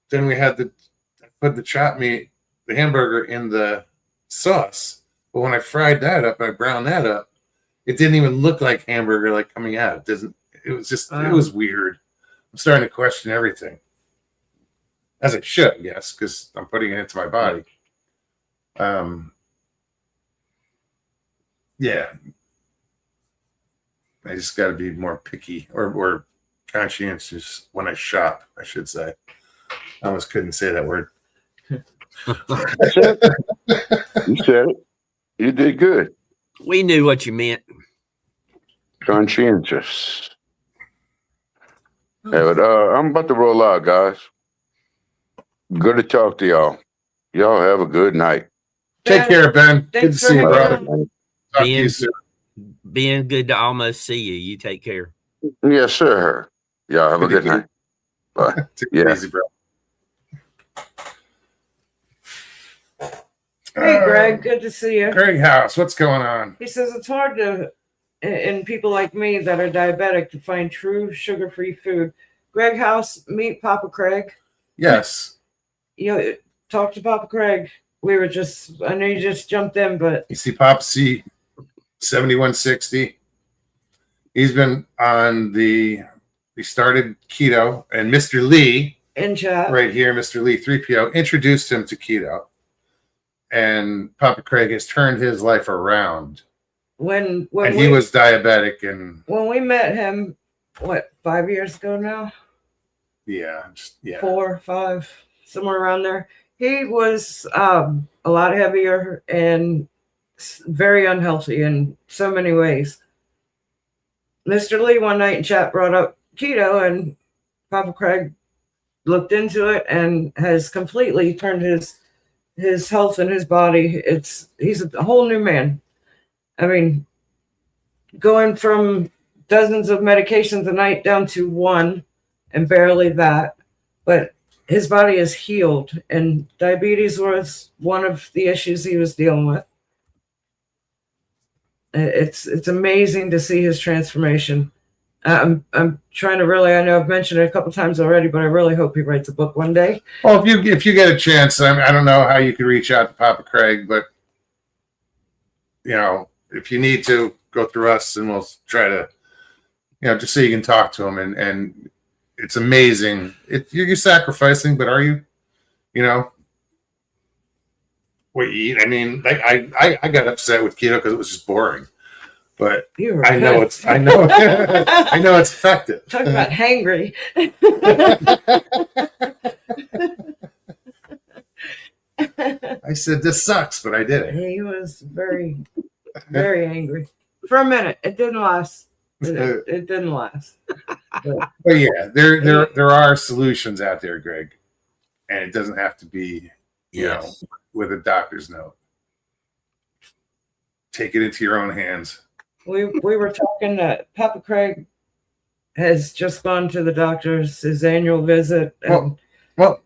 then we had I put the chopped meat, the hamburger in the sauce. But when I fried that up, I browned that up, it didn't even look like hamburger like coming out. It was just, it was weird. I'm starting to question everything. As I should, I guess, because I'm putting it into my body. Yeah. I just got to be more picky or conscientious when I shop, I should say. I almost couldn't say that word. That's it. You said it. You did good. We knew what you meant. Conscientious. Yeah, but I'm about to roll out, guys. Good to talk to y'all. Y'all have a good night. Take care, Ben. Good to Thanks see you, for brother. having Talk to you Ben. soon. Being good to almost see you. You take care. Yes, sir. Y'all have a good night. Bye. Take it Yeah. easy, bro. Hey, Greg, good to see you. Greg House, what's going on? He says it's hard to, in people like me that are diabetic, to find true sugar-free food. Greg House, meet Papa Craig. Yes. You know, talk to Papa Craig. We were just, I know you just jumped in, but You see Pop C 7160. He's been on he started keto, and Mr. Lee, in chat. right here, Mr. Lee 3PO, introduced him to keto. And Papa Craig has turned his life around. When And he was diabetic, and when we met him, what, 5 years ago now? yeah. 4, 5, somewhere around there. He was a lot heavier and very unhealthy in so many ways. Mr. Lee one night in chat brought up keto, and Papa Craig looked into it and has completely turned his health and his body. He's a whole new man. I mean, going from dozens of medications a night down to one, and barely that, but his body is healed, and diabetes was one of the issues he was dealing with. It's amazing to see his transformation. I'm trying to really, I know I've mentioned it a couple times already, but I really hope he writes a book one day. Well, if you get a chance, I don't know how you could reach out to Papa Craig, but if you need to go through us, and we'll try to, just so you can talk to them. And it's amazing. You're sacrificing, but are you? What you eat? I mean, like I got upset with keto because it was just boring. But You were I know good. I know it's effective. Talk about hangry. I said this sucks, but I did it. He was very, very angry for a minute. It didn't last. It didn't last. But yeah, there are solutions out there, Greg, and it doesn't have to be Yes. with a doctor's note. Take it into your own hands. We were talking that Papa Craig has just gone to the doctor's, his annual visit. And Well,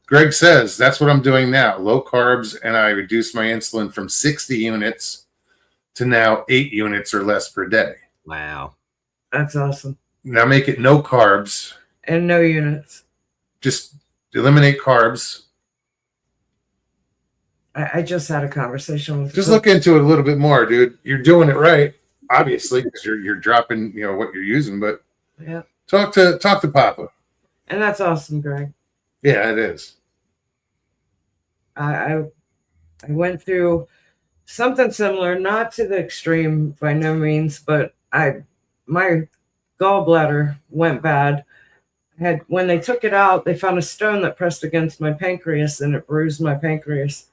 Greg says that's what I'm doing now. Low carbs, and I reduced my insulin from 60 units to now 8 units or less per day. Wow. that's awesome. Now make it no carbs. And no units. Just eliminate carbs. I just had a conversation with Just look into it a little bit more, dude. You're doing it right, obviously, because you're dropping, what you're using. But Yeah. talk to Papa. And that's awesome, Greg. Yeah, it is. I went through something similar, not to the extreme by no means, but my gallbladder went bad. When they took it out, they found a stone that pressed against my pancreas and it bruised my pancreas.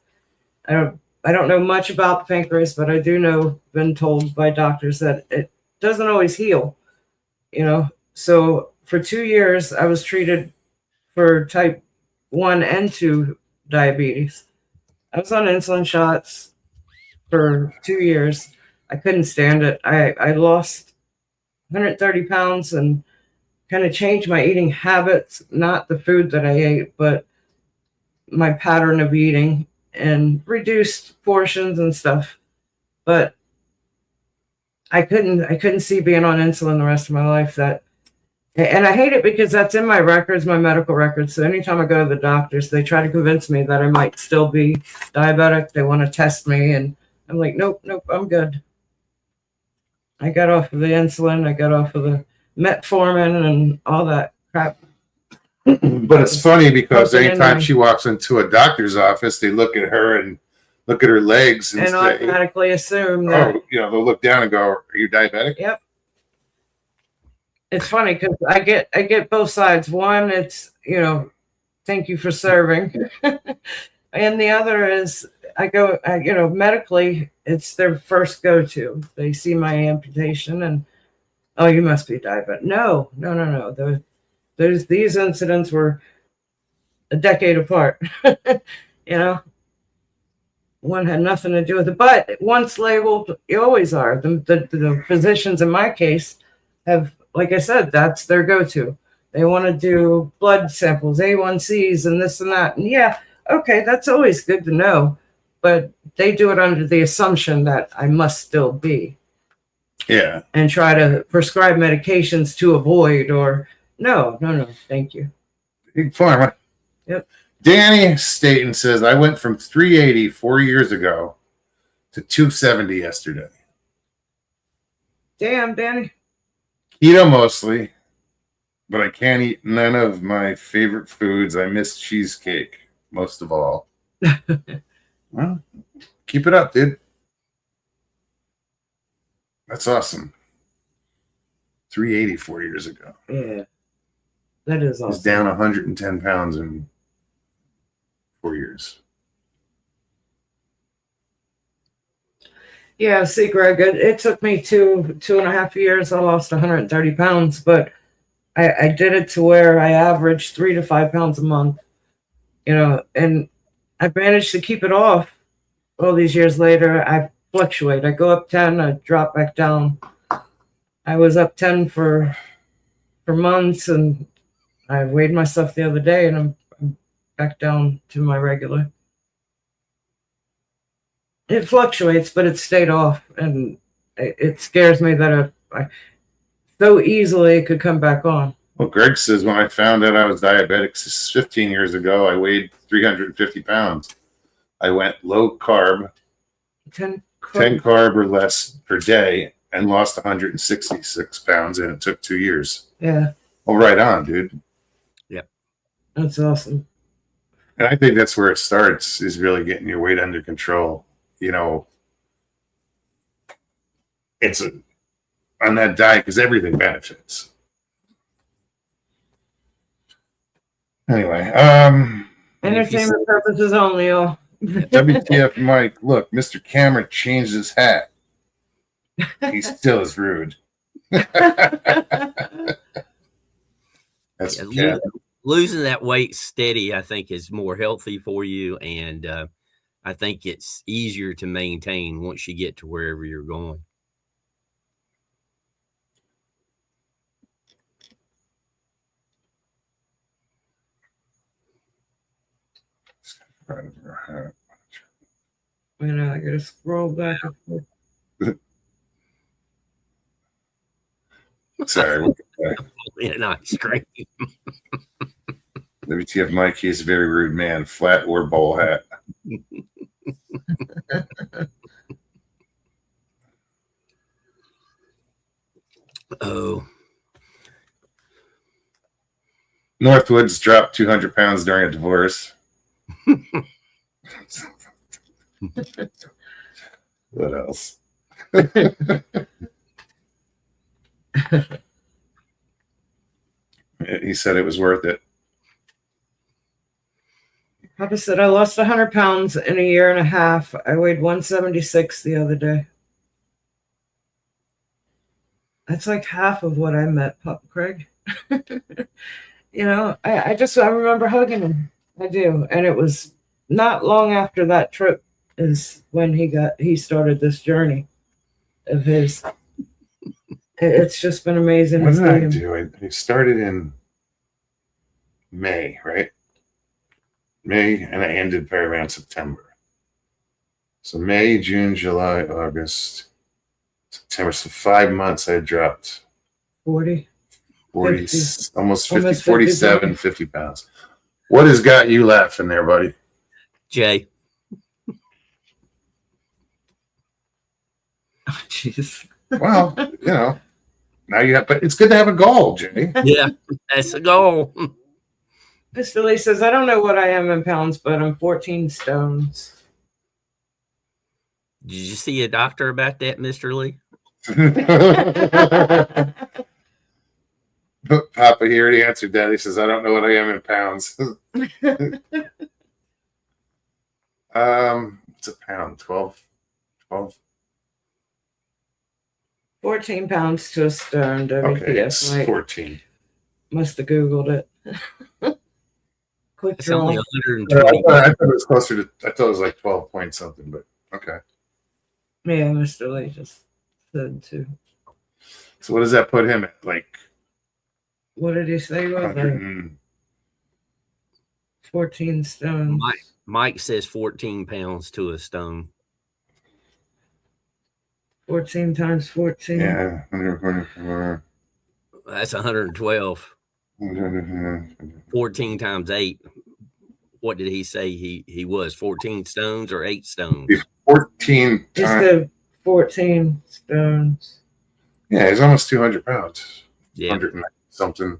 I don't know much about the pancreas, but I do know, been told by doctors that it doesn't always heal, So for 2 years, I was treated for type 1 and 2 diabetes. I was on insulin shots for 2 years. I couldn't stand it. I lost 130 pounds and kind of changed my eating habits, not the food that I ate, but my pattern of eating, and reduced portions and stuff. But I couldn't see being on insulin the rest of my life. And I hate it because that's in my records, my medical records. So anytime I go to the doctors, they try to convince me that I might still be diabetic. They want to test me, and I'm like, nope, I'm good. I got off of the insulin. I got off of the metformin and all that crap. But it's funny because Something in anytime there. she walks into a doctor's office, they look at her and look at her legs and And say, automatically assume that they'll look down and go, "Are you diabetic?" Yep. It's funny because I get both sides. One, it's thank you for serving, and the other is medically, it's their first go-to. They see my amputation and, oh, you must be diabetic. No. These incidents were a decade apart. One had nothing to do with it, but once labeled, you always are. The physicians in my case have, like I said, that's their go-to. They want to do blood samples, A1Cs, and this and that. And yeah, okay, that's always good to know, but they do it under the assumption that I must still be, Yeah. and try to prescribe medications to avoid, or no, thank you. Big Pharma. Yep. Danny Staten says, I went from 380 4 years ago to 270 yesterday. Damn, Danny. Keto mostly, but I can't eat none of my favorite foods. I miss cheesecake most of all. Well, keep it up, dude. That's awesome. 380 4 years ago. Yeah, that is I was awesome. down 110 pounds in 4 years. Yeah, see, Greg, it took me 2.5 years. I lost 130 pounds, but I did it to where I averaged 3 to 5 pounds a month, and I managed to keep it off. All these years later, I fluctuate. I go up 10, I drop back down. I was up 10 for months, and I weighed myself the other day, and I'm back down to my regular. It fluctuates, but it stayed off, and it scares me that I so easily it could come back on. Well, Greg says when I found out I was diabetic 15 years ago, I weighed 350 pounds. I went low carb, 10 10 carb or less per day and lost 166 pounds, and it took 2 years. Yeah, Well, right on, dude. that's awesome. And I think that's where it starts, is really getting your weight under control. You know, it's on that diet, because everything benefits. Anyway, Entertainment purposes only, y'all. WTF Mike, look, Mr. Cameron changed his hat. He still is rude. That's Yeah, cat. losing that weight steady, I think, is more healthy for you, and I think it's easier to maintain once you get to wherever you're going. I know, I gotta scroll back and forth. Sorry. In ice cream. WTF Mike, he's a very rude man, flat or bowl hat. Oh, Northwoods dropped 200 pounds during a divorce. What else? He said it was worth it. Papa said I lost 100 pounds in a year and a half. I weighed 176 the other day. That's like half of what I met Papa Craig. You know, I remember hugging him. I do. And it was not long after that trip is when he started this journey of his. It's just been amazing. What to did see I him. do? I started in May, right? May, and I ended probably around September. So May, June, July, August, September. So 5 months I dropped 40. 40, 50. almost 50, Almost 50 47, pounds. 50 pounds. What has got you laughing there, buddy? Jay. Oh, jeez. Well, you know, now you have, but it's good to have a goal, Jay. Yeah, that's the goal. Mr. Lee says, I don't know what I am in pounds, but I'm 14 stones. Did you see a doctor about that, Mr. Lee? Papa here, he answered that. He says, I don't know what I am in pounds. It's a pound, 12. 14 pounds to a stone. Okay, it's WTF, Mike. 14. Must have Googled it. Quick It's only draw. 120. I thought it was closer to, I thought it was like 12 point something, but okay. Yeah, Mr. Lee just said too. So what does that put him at? Like What did he say? Was 100 like and, 14 stones. Mike says 14 pounds to a stone. 14 times 14. yeah, 124. That's 112. 14 times 8. What did he say he was? 14 stones or 8 stones? 14 He times. said 14 stones. Yeah, he's almost 200 pounds. Yeah. 100 and something.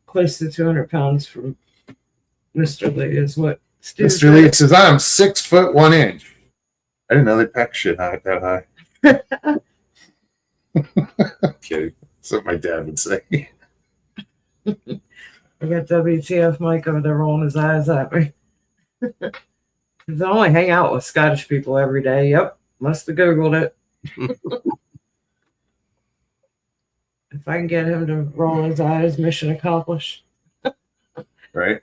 Close to 200 pounds from Mr. Lee is what Stu Mr. said. Lee says, I'm 6 foot 1 inch. I didn't know they pack shit high that high. Kidding. That's what my dad would say. I got WTF Mike over there rolling his eyes at me. Because I only hang out with Scottish people every day. Yep, must have Googled it. If I can get him to roll his eyes, mission accomplished. Right?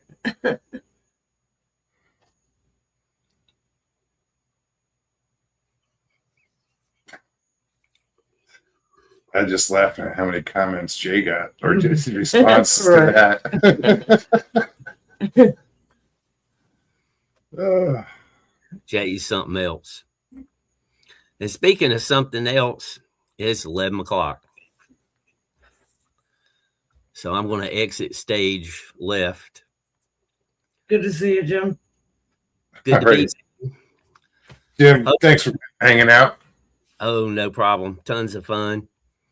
I just laughed at how many comments Jay got, or just responses Right. to that. Jay's something else. And speaking of something else, it's 11 o'clock. So I'm going to exit stage left. Good to see you, Jim. Good All to right. be. Jim, thanks for hanging out. Oh, no problem. Tons of fun.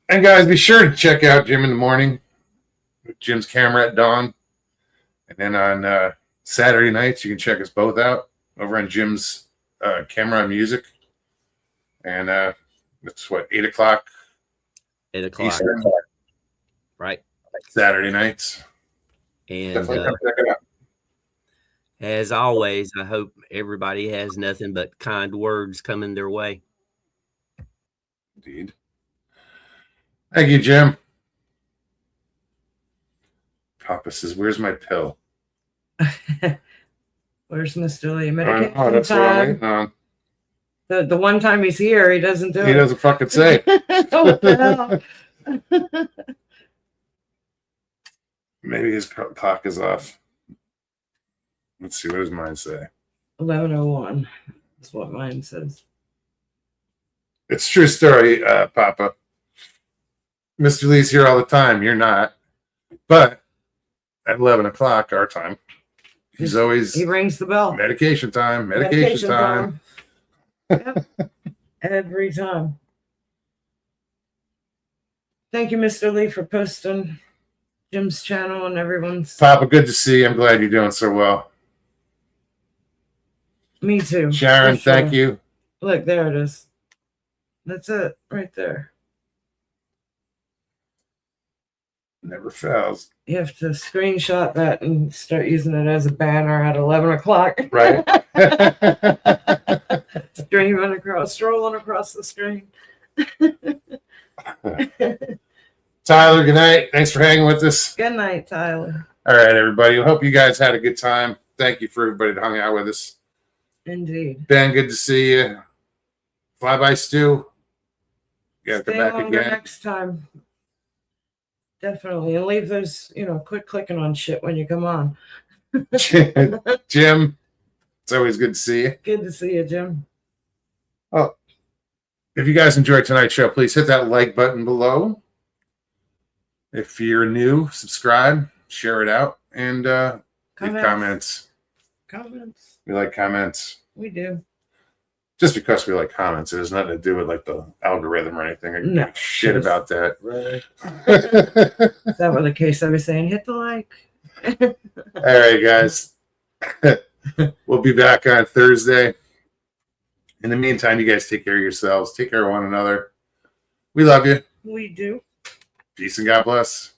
And guys, be sure to check out Jim in the morning with Jim's camera at dawn. And then on Saturday nights, you can check us both out over on Jim's camera and music. And it's what, 8 o'clock 8 o'clock. Eastern, Right. Saturday nights. And Definitely come check it out. as always, I hope everybody has nothing but kind words coming their way. Indeed. Thank you, Jim. Papa says, "Where's my pill?" Where's Mr. Lee? Oh, Medication that's what I'm time. waiting on. The one time he's here, he doesn't do He it. doesn't fucking say. What the hell? Maybe his clock is off. Let's see. What does mine say? 11:01. That's what mine says. It's a true story, Papa. Mr. Lee's here all the time. You're not. But at 11 o'clock, our time, he's always He rings the bell. medication time, medication time. Yep. Every time. Thank you, Mr. Lee, for posting Jim's channel and everyone's. Papa, good to see you. I'm glad you're doing so well. Me too. Sharon, for sure. thank you. Look, there it is. That's it, right there. Never fails. You have to screenshot that and start using it as a banner at 11 o'clock. Right. Strolling across the screen. Tyler, good night. Thanks for hanging with us. Good night, Tyler. All right, everybody. I hope you guys had a good time. Thank you for everybody that hung out with us. Indeed. Ben, good to see you. Fly by Stu. You gotta come Stay back longer again. next time. Definitely. And leave those, quit clicking on shit when you come on. Jim, it's always good to see you. Good to see you, Jim. If you guys enjoyed tonight's show, please hit that like button below. If you're new, subscribe, share it out, and leave comments. Comments. We like comments. We do. Just because we like comments, it has nothing to do with like the algorithm or anything. I can No. give a shit about that. Is that what the case I was saying? Hit the like. All right, guys. We'll be back on Thursday. In the meantime, you guys take care of yourselves. Take care of one another. We love you. We do. Peace and God bless.